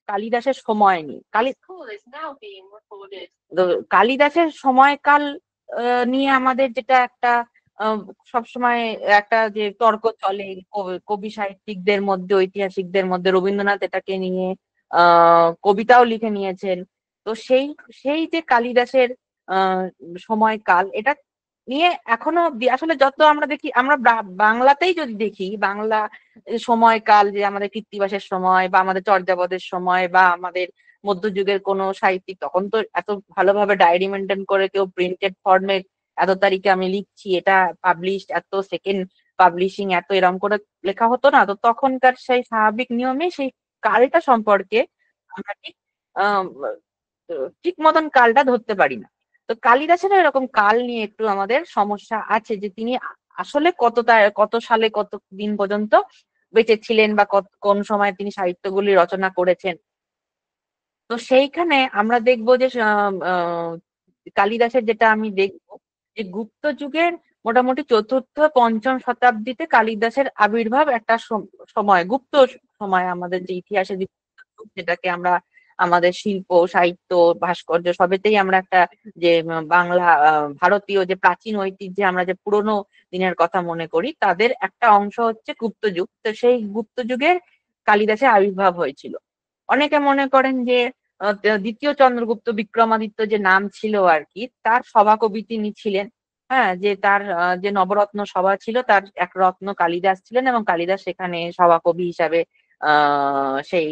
কালিদাসের সময় নিয়ে কালিদাসের সময়কাল নিয়ে আমাদের যেটা একটা সবসময় একটা যে তর্ক চলে কবি সাহিত্যিকদের মধ্যে, ঐতিহাসিকদের মধ্যে। রবীন্দ্রনাথ এটাকে নিয়ে কবিতাও লিখে নিয়েছেন। তো সেই সেই যে কালিদাসের আহ সময়কাল, এটা নিয়ে এখনো অব্দি আসলে যত আমরা দেখি, আমরা বাংলাতেই যদি দেখি, বাংলা সময়কাল যে আমাদের কৃত্তিবাসের সময় বা আমাদের চর্যাপদের সময় বা আমাদের মধ্যযুগের কোনো সাহিত্যিক, তখন তো এত ভালোভাবে ডায়েরি মেনটেন করে কেউ প্রিন্টেড ফর্মে এত তারিখে আমি লিখছি, এটা পাবলিশ, এত সেকেন্ড পাবলিশিং, এত এরম করে লেখা হতো না। তো তখনকার সেই স্বাভাবিক নিয়মে সেই কালটা সম্পর্কে আমরা আহ ঠিক মতন কালটা ধরতে পারি না। তো কালিদাসেরও এরকম কাল নিয়ে একটু আমাদের সমস্যা আছে, যে তিনি আসলে কত সালে কত দিন পর্যন্ত বেঁচে ছিলেন বা কোন সময় তিনি সাহিত্যগুলি রচনা করেছেন। তো সেইখানে আমরা দেখবো যে কালিদাসের যেটা আমি দেখবো, যে গুপ্ত যুগের মোটামুটি চতুর্থ পঞ্চম শতাব্দীতে কালিদাসের আবির্ভাব একটা সময়, গুপ্ত সময়, আমাদের যে ইতিহাসে যে গুপ্ত যুগ, যেটাকে আমরা আমাদের শিল্প, সাহিত্য, ভাস্কর্য সবেতেই আমরা একটা যে বাংলা ভারতীয় যে প্রাচীন ঐতিহ্যে আমরা যে পুরোনো দিনের কথা মনে করি, তাদের একটা অংশ হচ্ছে গুপ্ত যুগ। তো সেই গুপ্ত যুগের কালিদাসের আবির্ভাব হয়েছিল। অনেকে মনে করেন যে দ্বিতীয় চন্দ্রগুপ্ত বিক্রমাদিত্য যে নাম ছিল আর কি, তার সভাকবি তিনি ছিলেন। হ্যাঁ, যে তার যে নবরত্ন সভা ছিল, তার এক রত্ন কালিদাস ছিলেন, এবং কালিদাস সেখানে সভাকবি হিসাবে সেই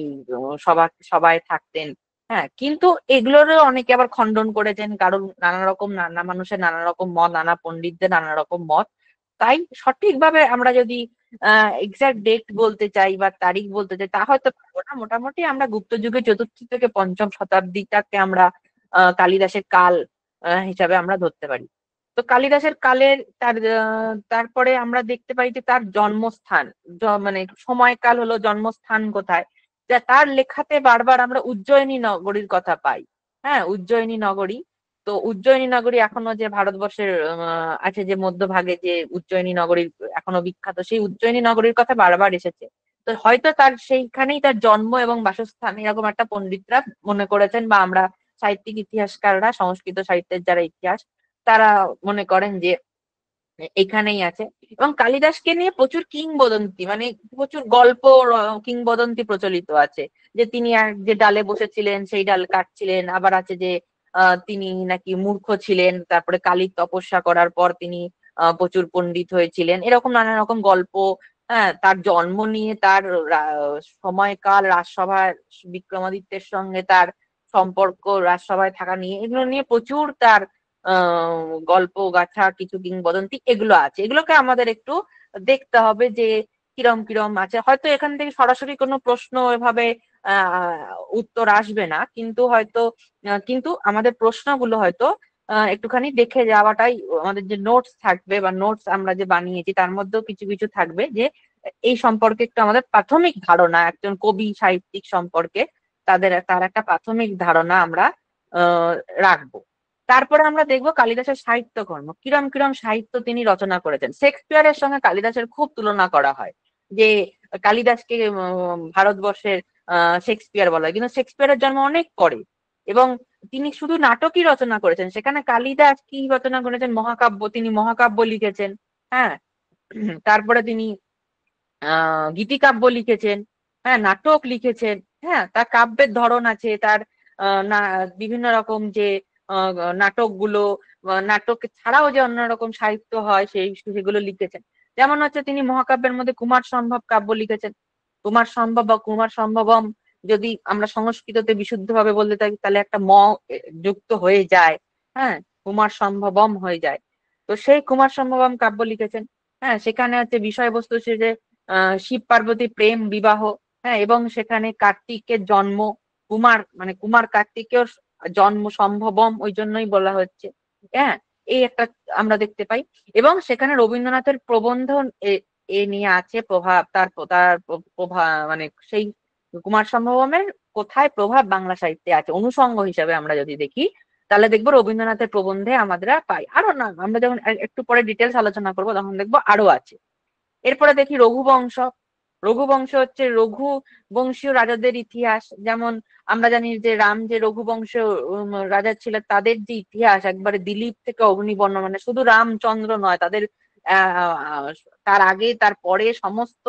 সভায় থাকতেন। হ্যাঁ, কিন্তু এগুলোরও অনেকে আবার খণ্ডন করেছেন, কারণ নানা রকম, নানা মানুষের নানা রকম মত, নানা পণ্ডিতদের নানা রকম মত। তাই সঠিকভাবে আমরা যদি এক্সাক্ট ডেট বলতে চাই বা তারিখ বলতে চাই, তা হয়তো পারবো না। মোটামুটি আমরা গুপ্ত যুগের চতুর্থ থেকে পঞ্চম শতাব্দীটাকে আমরা কালিদাসের কাল হিসাবে আমরা ধরতে পারি। তো কালিদাসের কালের তারপরে আমরা দেখতে পাই যে তার জন্মস্থান, মানে সময়কাল হলো, জন্মস্থান কোথায়, যা তার লেখাতে বারবার আমরা উজ্জয়িনী নগরীর কথা পাই। হ্যাঁ, উজ্জয়িনী নগরী। তো উজ্জয়িনী নগরী এখনো যে ভারতবর্ষের আছে, যে মধ্যভাগে যে উজ্জয়িনী নগরী এখনো বিখ্যাত, সেই উজ্জয়িনী নগরীর কথা বারবার এসেছে। তো হয়তো তার সেইখানেই তার জন্ম এবং বাসস্থান, এরকম একটা পণ্ডিতরা মনে করেছেন, বা আমরা সাহিত্যিক ইতিহাসকাররা, সংস্কৃত সাহিত্যের যারা ইতিহাস, তারা মনে করেন যে এখানেই আছে। এবং কালিদাসকে নিয়ে প্রচুর কিংবদন্তি, মানে প্রচুর গল্প, কিংবদন্তি প্রচলিত আছে, যে তিনি যে ডালে বসেছিলেন সেই ডাল কাটছিলেন। আবার আছে যে তিনি নাকি মূর্খ ছিলেন, তারপরে কালির তপস্যা করার পর তিনি প্রচুর পণ্ডিত হয়েছিলেন, এরকম নানা রকম গল্প। হ্যাঁ, তার জন্ম নিয়ে, তার সময়কাল, রাজসভার বিক্রমাদিত্যের সঙ্গে তার সম্পর্ক, রাজসভায় থাকা নিয়ে, এগুলো নিয়ে প্রচুর তার গল্প গাথা, কিছু কিংবদন্তি এগুলো আছে। এগুলোকে আমাদের একটু দেখতে হবে যে কিরম কিরম আছে। হয়তো এখান থেকে সরাসরি কোনো প্রশ্ন এভাবে উত্তর আসবে না, কিন্তু হয়তো কিন্তু আমাদের প্রশ্নগুলো হয়তো একটুখানি দেখে যাওয়াটাই, আমাদের যে নোটস থাকবে বা নোটস আমরা যে বানিয়েছি তার মধ্যেও কিছু কিছু থাকবে, যে এই সম্পর্কে একটু আমাদের প্রাথমিক ধারণা, একজন কবি সাহিত্যিক সম্পর্কে তার একটা প্রাথমিক ধারণা আমরা আহ রাখবো। তারপরে আমরা দেখবো কালিদাসের সাহিত্যকর্ম, কিরম কিরম সাহিত্য তিনি রচনা করেছেন। শেক্সপিয়ারের সঙ্গে কালিদাসের খুব তুলনা করা হয়, যে কালিদাসকে ভারতবর্ষের শেক্সপিয়ার বলা হয়, কিন্তু শেক্সপিয়ারের জন্ম অনেক পরে, এবং তিনি শুধু নাটকই রচনা করেছেন। সেখানে কালিদাস কি রচনা করেছেন? মহাকাব্য, তিনি মহাকাব্য লিখেছেন। হ্যাঁ, তারপরে তিনি গীতিকাব্য লিখেছেন। হ্যাঁ, নাটক লিখেছেন। হ্যাঁ, তার কাব্যের ধরন আছে, তার না বিভিন্ন রকম যে নাটকগুলো, নাটক ছাড়াও যে অন্যরকম সাহিত্য হয়, সেগুলো লিখেছেন। যেমন হচ্ছে তিনি মহাকাব্যের মধ্যে কুমার সম্ভব কাব্য লিখেছেন। কুমার সম্ভব বা কুমার সম্ভবম, যদি আমরা সংস্কৃততে বিশুদ্ধভাবে বলতে থাকি, তাহলে একটা যুক্ত হয়ে যায়। হ্যাঁ, কুমার সম্ভবম হয়ে যায়। তো সেই কুমার সম্ভবম কাব্য লিখেছেন। হ্যাঁ, সেখানে হচ্ছে বিষয়বস্তু হচ্ছে যে শিব পার্বতী প্রেম বিবাহ। হ্যাঁ, এবং সেখানে কার্তিকের জন্ম, কুমার মানে কুমার কার্তিকের জন্ম সম্ভবম, ওই জন্যই বলা হচ্ছে। হ্যাঁ, এই একটা আমরা দেখতে পাই। এবং সেখানে রবীন্দ্রনাথের প্রবন্ধ এ নিয়ে আছে, প্রভাব, তার প্রভাব, মানে সেই কুমার সম্ভবমের কোথায় প্রভাব বাংলা সাহিত্যে আছে অনুষঙ্গ হিসাবে আমরা যদি দেখি, তাহলে দেখবো রবীন্দ্রনাথের প্রবন্ধে আমরা পাই। আরো না, আমরা যখন একটু পরে ডিটেলস আলোচনা করবো তখন দেখবো আরো আছে। এরপরে দেখি রঘুবংশ। রঘুবংশ হচ্ছে রঘুবংশীয় রাজাদের ইতিহাস। যেমন আমরা জানি যে রাম যে রঘুবংশ রাজা ছিলেন, তাদের যে ইতিহাস একবারে দিলীপ থেকে অগ্নিবর্ণ, মানে শুধু রামচন্দ্র নয়, তাদের আহ তার আগে তার পরে সমস্ত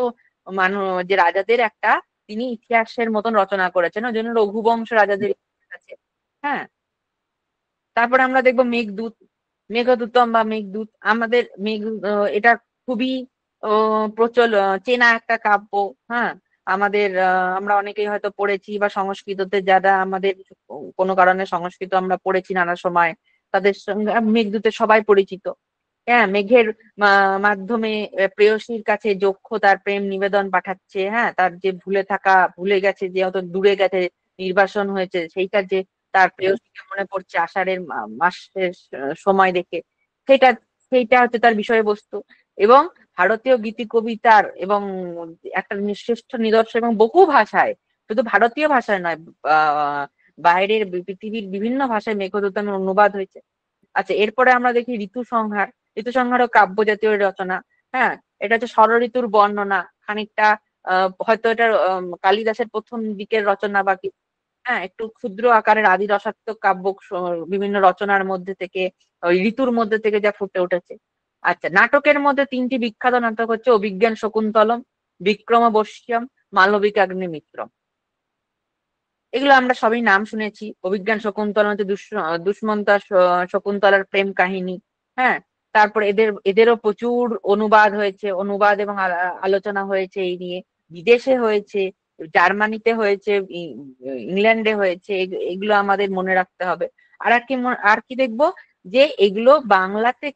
মানুষ যে রাজাদের একটা তিনি ইতিহাসের মতন রচনা করেছেন, ওই জন্য রঘুবংশ রাজাদের ইতিহাস আছে। হ্যাঁ, তারপরে আমরা দেখবো মেঘদূত, মেঘদূতম বা মেঘদূত, আমাদের এটা খুবই চেনা একটা কাব্য। হ্যাঁ, আমাদের আমরা অনেকেই হয়তো পড়েছি, বা সংস্কৃততে যারা আমাদের কোনো কারণে সংস্কৃত আমরা পড়েছি নানা সময়, তাদের সঙ্গে মেঘদূতে সবাই পরিচিত। হ্যাঁ, মেঘের মাধ্যমে প্রেয়সীর কাছে যক্ষ তার প্রেম নিবেদন পাঠাচ্ছে। হ্যাঁ, তার যে ভুলে গেছে, যে অত দূরে গেছে, নির্বাসন হয়েছে, সেইটা যে তার প্রেয়সীকে মনে পড়ছে আষাঢ়ের মাসের সময় দেখে, সেটা সেইটা হচ্ছে তার বিষয়বস্তু। এবং ভারতীয় গীতি কবিতার এবং একটা শ্রেষ্ঠ নিদর্শন, এবং বহু ভাষায়, শুধু ভারতীয় ভাষায় নয়, বাইরের পৃথিবীর বিভিন্ন ভাষায় মেঘদূতমের অনুবাদ হয়েছে। আচ্ছা, এরপরে আমরা দেখি ঋতু সংহার। ঋতু সংহারও কাব্য জাতীয় রচনা। হ্যাঁ, এটা হচ্ছে ষড় ঋতুর বর্ণনা খানিকটা, হয়তো এটা কালিদাসের প্রথম দিকের রচনা বা কি। হ্যাঁ, একটু ক্ষুদ্র আকারের আদি রসাত্মক কাব্য বিভিন্ন রচনার মধ্যে থেকে, ওই ঋতুর মধ্যে থেকে যা ফুটে উঠেছে। আচ্ছা, নাটকের মধ্যে তিনটি বিখ্যাত নাটক হচ্ছে অভিজ্ঞান শকুন্তলম, বিক্রমবর্ষীয়ম, মালবিকাগ্নিমিত্রম। এগুলো আমরা সবই নাম শুনেছি। অভিজ্ঞান শকুন্তলা হচ্ছে দুষ্মন্তা শকুন্তলার প্রেম কাহিনী। হ্যাঁ, তারপর এদেরও প্রচুর অনুবাদ হয়েছে, অনুবাদ এবং আলোচনা হয়েছে এই নিয়ে। বিদেশে হয়েছে, জার্মানিতে হয়েছে, ইংল্যান্ডে হয়েছে। এগুলো আমাদের মনে রাখতে হবে। আর কি দেখবো, যে এগুলো বাংলাতে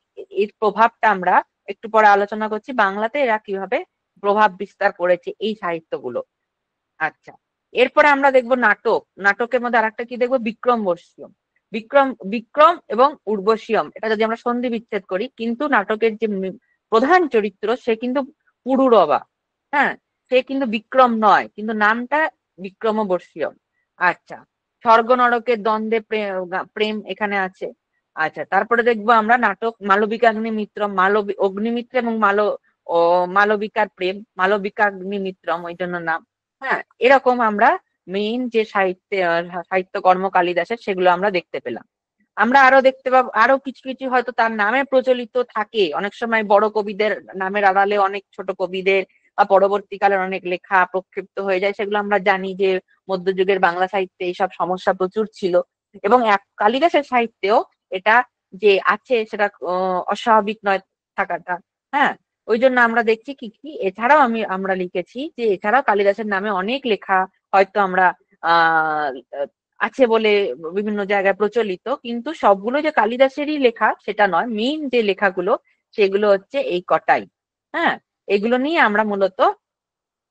এর প্রভাবটা আমরা একটু পরে আলোচনা করছি, বাংলাতে এরা কিভাবে প্রভাব বিস্তার করেছে এই সাহিত্যগুলো। আচ্ছা, এরপরে আমরা দেখবো নাটক। নাটকের মধ্যে আরেকটা কি দেখবো, বিক্রম বর্ষীয়ম। বিক্রম এবং উর্বশীয়ম, এটা যদি আমরা সন্ধি বিচ্ছেদ করি, কিন্তু নাটকের যে প্রধান চরিত্র সে কিন্তু পুরুরবা। হ্যাঁ, সে কিন্তু বিক্রম নয়, কিন্তু নামটা বিক্রমবর্ষীয়ম। আচ্ছা, স্বর্গ নরকের দ্বন্দ্বে প্রেম এখানে আছে। আচ্ছা, তারপরে দেখবো আমরা নাটক মালবিকা অগ্নিমিত্রম, অগ্নিমিত্র এবং ও মালবিকার প্রেম, মালবিকা অগ্নিমিত্রম ওই জন্য নাম। হ্যাঁ, এরকম আমরা মেইন যে সাহিত্যকর্ম কালিদাসের, সেগুলো আমরা দেখতে পেলাম। আমরা আরো দেখতে পাবো, আরো কিছু কিছু হয়তো তার নামে প্রচলিত থাকে, অনেক সময় বড় কবিদের নামের আড়ালে অনেক ছোট কবিদের বা পরবর্তীকালের অনেক লেখা প্রক্ষিপ্ত হয়ে যায়, সেগুলো আমরা জানি যে মধ্যযুগের বাংলা সাহিত্যে এইসব সমস্যা প্রচুর ছিল। এবং কালিদাসের সাহিত্যেও এটা যে আছে, সেটা অস্বাভাবিক নয় থাকাটা। হ্যাঁ, ওই জন্য আমরা দেখছি কি কি এছাড়াও আমরা লিখেছি যে এছাড়াও কালিদাসের নামে অনেক লেখা হয়তো আমরা আহ আছে বলে বিভিন্ন জায়গায় প্রচলিত, কিন্তু সবগুলো যে কালিদাসেরই লেখা সেটা নয়, মেইন যে লেখাগুলো সেগুলো হচ্ছে এই কটাই। হ্যাঁ, এগুলো নিয়ে আমরা মূলত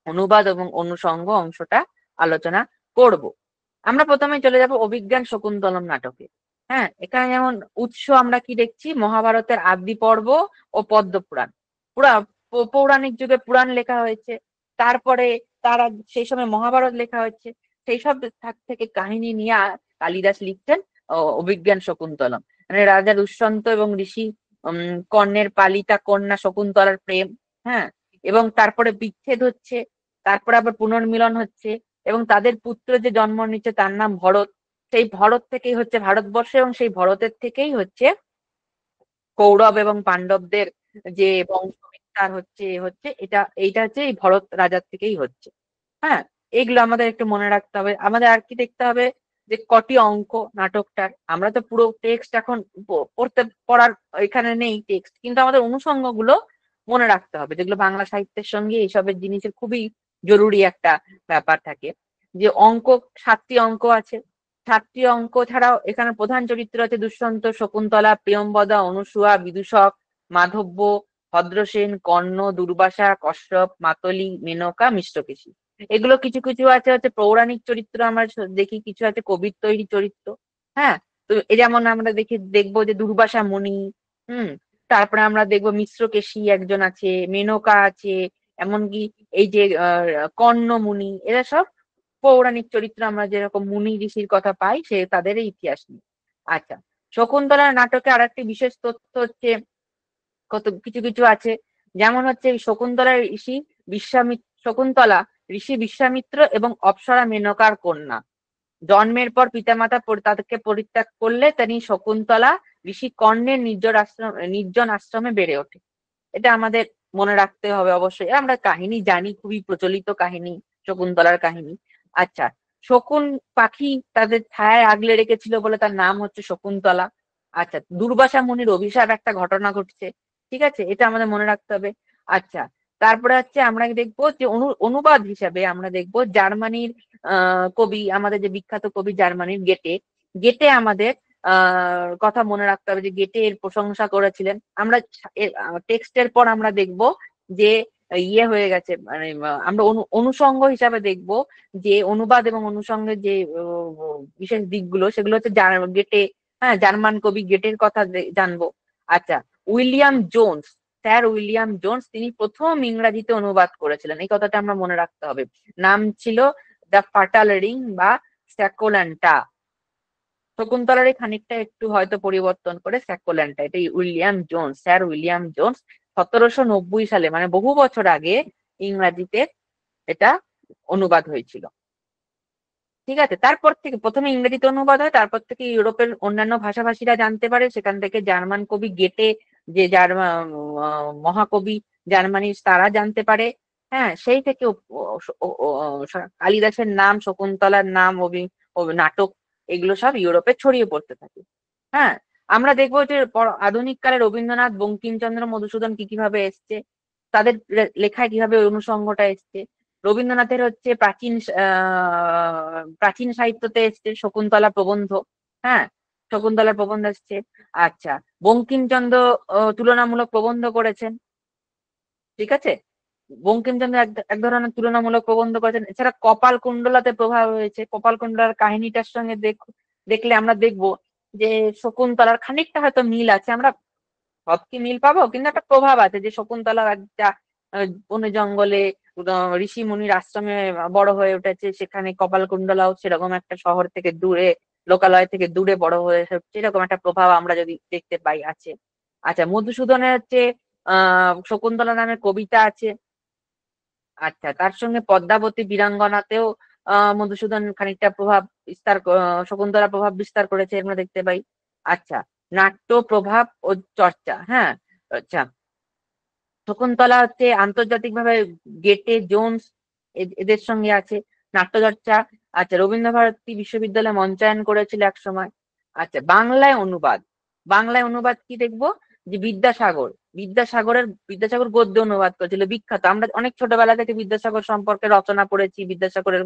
অনুবাদ এবং অনুষঙ্গ অংশটা আলোচনা করব। আমরা প্রথমে চলে যাব অভিজ্ঞান শকুন্তলম নাটকে। হ্যাঁ, এখানে যেমন উৎস আমরা কি দেখছি, মহাভারতের আদি পর্ব ও পদ্মপুরাণ। পুরা পৌরাণিক যুগে পুরাণ লেখা হয়েছে, তারপরে তারা সেই সময় মহাভারত লেখা হয়েছে, সেই সব থেকে কাহিনী নিয়ে কালিদাস লিখছেন অভিজ্ঞান শকুন্তলম। মানে রাজা দুষ্যন্ত এবং ঋষি কর্ণের পালিতা কন্যা শকুন্তলার প্রেম। হ্যাঁ, এবং তারপরে বিচ্ছেদ হচ্ছে, তারপরে আবার পুনর্মিলন হচ্ছে, এবং তাদের পুত্র যে জন্ম নিচ্ছে তার নাম ভরত। সেই ভরত থেকেই হচ্ছে ভারতবর্ষ, এবং সেই ভরতের থেকেই হচ্ছে কৌরব এবং পাণ্ডবদের যে বংশবিস্তার হচ্ছে হচ্ছে এইটা হচ্ছে এই ভরত রাজার থেকেই হচ্ছে। হ্যাঁ, এগুলো আমাদের একটু মনে রাখতে হবে। আমাদের আর কি দেখতে হবে, যে কটি অঙ্ক নাটকটার। আমরা তো পুরো টেক্সট এখন পড়ার এখানে নেই টেক্সট, কিন্তু আমাদের অনুষঙ্গগুলো মনে রাখতে হবে, যেগুলো বাংলা সাহিত্যের সঙ্গে এইসবের জিনিসের খুবই জরুরি একটা ব্যাপার থাকে। যে অঙ্ক, 7টি অঙ্ক আছে। 7টি অঙ্ক ছাড়াও এখানে প্রধান চরিত্র আছে দুষ্যন্ত, শকুন্তলা, প্রিয়ম্বদা, অনুসূয়া, বিদূষক, মাধব্য, ভদ্রসেন, কর্ণ, দুর্বাসা, কশ্যপ, মাতলি, মেনকা, মিষ্টকেশী। এগুলো কিছু কিছু আছে হচ্ছে পৌরাণিক চরিত্র, আমরা দেখি কিছু আছে কবির তৈরি চরিত্র। হ্যাঁ, তো এই যেমন আমরা দেখবো যে দুর্বাসা মুনি। হুম, তারপরে আমরা দেখবো মিশ্রকেশী একজন আছে, মেনকা আছে, এমনকি এই যে কর্ণ মুনি, এরা সব পৌরাণিক চরিত্র। আমরা যেরকম মুনি ঋষির কথা পাই সে তাদের ইতিহাস নিয়ে। আচ্ছা, শকুন্তলা নাটকে আর একটি বিশেষ তথ্য হচ্ছে, কত কিছু কিছু আছে, যেমন হচ্ছে শকুন্তলার ঋষি বিশ্বামিত্র শকুন্তলা ঋষি বিশ্বামিত্র এবং অপ্সরা মেনকার কন্যা। জন্মের পর পিতামাতা তাদেরকে পরিত্যাগ করলে তিনি শকুন্তলা ঋষি কর্ণের নির্জন আশ্রমে বেড়ে ওঠে। এটা আমাদের মনে রাখতে হবে অবশ্যই। আমরা কাহিনী জানি, খুবই প্রচলিত কাহিনী শকুন্তলার কাহিনী। আচ্ছা, শকুন পাখি তাদের ছায়ায় আগলে রেখেছিল বলে তার নাম হচ্ছে শকুন্তলা। আচ্ছা, দুর্বাসা মুনির অভিশাপ একটা ঘটনা ঘটছে, ঠিক আছে, এটা আমাদের মনে রাখতে হবে। আচ্ছা, তারপরে হচ্ছে আমরা দেখবো যে অনুবাদ হিসাবে আমরা দেখবো জার্মানির কবি, আমাদের যে বিখ্যাত কবি জার্মানির গেটে, গেটে আমাদের কথা মনে রাখতে হবে যে গেটে এর প্রশংসা করেছিলেন। আমরা টেক্সটের পর আমরা দেখব যে ইয়ে হয়ে গেছে, মানে আমরা অনুষঙ্গ হিসাবে দেখব যে অনুবাদ এবং অনুষঙ্গের যে বিশেষ দিকগুলো, সেগুলো হচ্ছে গেটে, হ্যাঁ, জার্মান কবি গেটের কথা জানবো। আচ্ছা, William Jones, sir William Jones, তিনি প্রথম ইংরাজিতে অনুবাদ করেছিলেন, এই কথাটা আমরা মনে রাখতে হবে। নাম ছিল দ্য ফাটাল রিং বা স্যাকোল্যান্টা। শকুন্তলার খানিকটা একটু হয়তো পরিবর্তন করে স্যাকোল্যান্টা, এটা William Jones, sir William Jones 1790 সালে, মানে বহু বছর আগে ইংরাজিতে এটা অনুবাদ হয়েছিল। ঠিক আছে, তারপর থেকে প্রথমে ইংরেজিতে অনুবাদ হয়, তারপর থেকে ইউরোপের অন্যান্য ভাষাভাষীরা জানতে পারে, সেখান থেকে জার্মান কবি গেটে, যে মহাকবি জার্মানির, তারা জানতে পারে। হ্যাঁ, সেই থেকে কালিদাসের নাম, শকুন্তলার নাম, নাটক, এগুলো সব ইউরোপে ছড়িয়ে পড়তে থাকে। হ্যাঁ, আমরা দেখবো যে আধুনিক কালে রবীন্দ্রনাথ, বঙ্কিমচন্দ্র মধুসূদন কি কিভাবে এসছে, তাদের লেখায় কিভাবে অনুষঙ্গটা এসছে। রবীন্দ্রনাথের হচ্ছে প্রাচীন সাহিত্যতে এসছে শকুন্তলা প্রবন্ধ। হ্যাঁ, শকুন্তলার প্রবন্ধ এসছে। আচ্ছা, বঙ্কিমচন্দ্র তুলনামূলক প্রবন্ধ করেছেন, ঠিক আছে, বঙ্কিমচন্দ্র এক ধরনের তুলনামূলক প্রবন্ধ করেছেন। এছাড়া কপাল কুণ্ডলাতে প্রভাব হয়েছে, কপাল কুণ্ডলার কাহিনীটার সঙ্গে দেখলে আমরা দেখবো যে শকুন্তলার খানিকটা হয়তো মিল আছে। আমরা সব কি মিল পাবো, কিন্তু একটা প্রভাব আছে যে শকুন্তলা একটা বনে জঙ্গলে ঋষি মুনির আশ্রমে বড় হয়ে উঠেছে, সেখানে কপালকুণ্ডলাও সেরকম একটা শহর থেকে দূরে, লোকালয় থেকে দূরে বড় হয়ে সেরকম একটা প্রভাব আমরা যদি দেখতে পাই আছে। আচ্ছা, মধুসূদনের হচ্ছে শকুন্তলা নামে কবিতা আছে। আচ্ছা, তার সঙ্গে পদ্মাবতী বীরাঙ্গনাতেও মধুসূদন খানিকটা প্রভাব বিস্তার, শকুন্তলা প্রভাব বিস্তার করেছে, আমরা দেখতে পাই। আচ্ছা, নাট্য প্রভাব ও চর্চা, হ্যাঁ। আচ্ছা, শকুন্তলা হচ্ছে আন্তর্জাতিকভাবে গেটে, জোন্স এদের সঙ্গে আছে নাট্যচর্চা। আচ্ছা, রবীন্দ্রভারতী বিশ্ববিদ্যালয়ে মঞ্চায়ন করেছিল এক সময়। আচ্ছা, বাংলায় অনুবাদ, বাংলায় অনুবাদ কি দেখবো যে বিদ্যাসাগর গদ্যে অনুবাদ করেছিল, বিখ্যাত। আমরা অনেক ছোটবেলা থেকে বিদ্যাসাগর সম্পর্কে রচনা পড়েছি, বিদ্যাসাগরের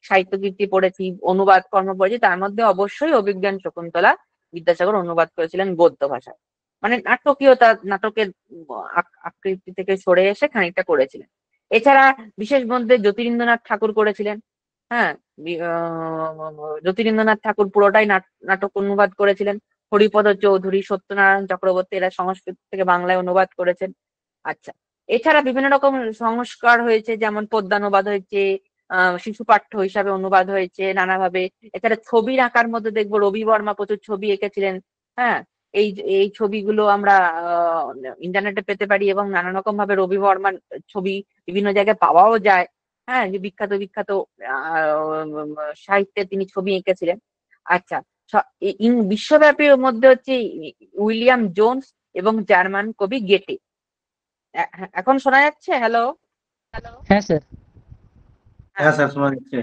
সাহিত্য কীর্তি পড়েছি, অনুবাদ কর্ম পড়েছি, তার মধ্যে অবশ্যই অভিজ্ঞান শকুন্তলা বিদ্যাসাগর অনুবাদ করেছিলেন গদ্য ভাষায়, মানে নাটকীয়তা, নাটকের আকৃতি থেকে সরে এসে খানিকটা করেছিলেন। এছাড়া বিশেষ মধ্যে জ্যোতিরিন্দ্রনাথ ঠাকুর করেছিলেন। হ্যাঁ, জ্যোতিরিন্দ্রনাথ ঠাকুর পুরোটাই নাটক অনুবাদ করেছিলেন। হরিপদ চৌধুরী, সত্যনারায়ণ চক্রবর্তী, এরা সংস্কৃত থেকে বাংলায় অনুবাদ করেছেন। আচ্ছা, এছাড়া বিভিন্ন রকম সংস্কার হয়েছে, যেমন পদ্যানুবাদ হয়েছে, শিশু পাঠ্য হিসাবে অনুবাদ হয়েছে নানাভাবে। এছাড়া ছবির আঁকার মধ্যে দেখবো রবি বর্মা প্রচুর ছবি এঁকেছিলেন। হ্যাঁ, এই এই ছবিগুলো আমরা ইন্টারনেটে পেতে পারি, এবং নানা রকম ভাবে রবি বর্মার ছবি বিভিন্ন জায়গায় পাওয়াও যায়। হ্যাঁ, যে বিখ্যাত বিখ্যাত সাহিত্যে তিনি ছবি এঁকেছিলেন। আচ্ছা, বিশ্বব্যাপী ওর মধ্যে হচ্ছে উইলিয়াম জোন্স এবং জার্মান কবি গেটে। এখন শোনা যাচ্ছে? হ্যালো। হ্যাঁ স্যার। হ্যাঁ, স্যার শোনা যাচ্ছে।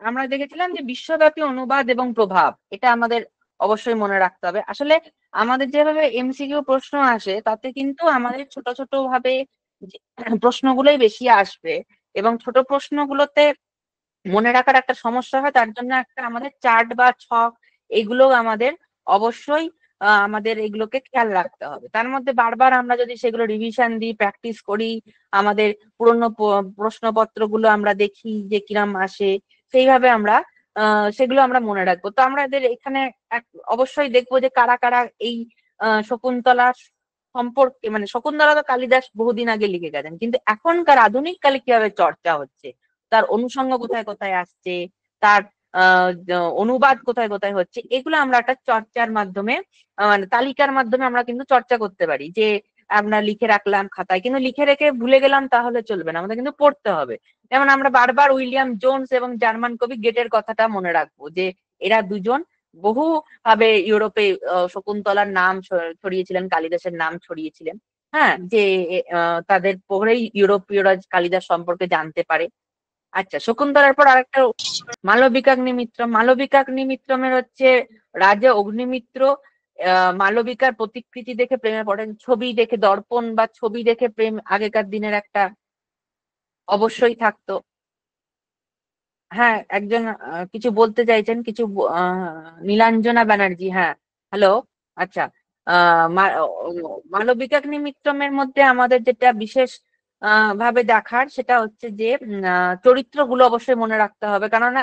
আমরা দেখেছিলাম যে বিশ্বব্যাপী অনুবাদ এবং প্রভাব, এটা আমাদের অবশ্যই মনে রাখতে হবে। আসলে আমাদের যেভাবে এমসিকিউ প্রশ্ন আসে, তাতে কিন্তু আমাদের ছোট ছোট ভাবে প্রশ্নগুলোই বেশি আসবে, এবং ছোট প্রশ্নগুলোতে মনে রাখার একটা সমস্যা হয়। তার জন্য একটা আমাদের চার্ট বা ছক, এগুলো আমাদের অবশ্যই আমাদের এগুলোকে খেয়াল রাখতে হবে। তার মধ্যে বারবার আমরা যদি সেগুলো রিভিশন দিই, প্র্যাকটিস করি, আমাদের পুরনো প্রশ্নপত্রগুলো আমরা দেখি যে কিরাম আসে, সেইভাবে আমরা সেগুলো আমরা মনে রাখবো। তো আমাদের এখানে অবশ্যই দেখবো যে কারা কারা এই শকুন্তলা সম্পর্কে, মানে শকুন্তলা তো কালিদাস বহুদিন আগে লিখে গেছেন, কিন্তু এখনকার আধুনিক কালে কিভাবে চর্চা হচ্ছে, তার অনুষঙ্গ কোথায় কোথায় আসছে, তার অনুবাদ কোথায় কোথায় হচ্ছে, এগুলো আমরা একটা চর্চার মাধ্যমে, মানে তালিকার মাধ্যমে আমরা কিন্তু চর্চা করতে পারি। যে আমরা লিখে রাখলাম খাতায়, কিন্তু লিখে রেখে ভুলে গেলাম তাহলে চলবে না, আমাদের কিন্তু পড়তে হবে। যেমন আমরা বারবার উইলিয়াম জোনস এবং জার্মান কবি গেটের কথাটা মনে রাখবো, যে এরা দুজন বহু ভাবে ইউরোপে শকুন্তলার নাম ছড়িয়েছিলেন, কালিদাসের নাম ছড়িয়েছিলেন। হ্যাঁ, যে তাদের পরেই ইউরোপীয়রা কালিদাস সম্পর্কে জানতে পারে। আচ্ছা, শকুন্তলার পর আরেকটা মালবিকাগ্নিমিত্রম। মালবিকাগ্নিমিত্রমের হচ্ছে রাজা অগ্নিমিত্র মালবিকার প্রতিকৃতি দেখে প্রেমে পড়েন। ছবি দেখে, দর্পণ বা ছবি দেখে প্রেম আগেকার দিনের একটা অবশ্যই থাকতো। হ্যাঁ, একজন কিছু বলতে চাইছেন, কিছু নীলাঞ্জনা ব্যানার্জি, হ্যাঁ, হ্যালো। আচ্ছা, মালবিকাগ্নিমিত্রমের মধ্যে আমাদের যেটা বিশেষ ভাবে দেখার, সেটা হচ্ছে যে চরিত্রগুলো অবশ্যই মনে রাখতে হবে, কেননা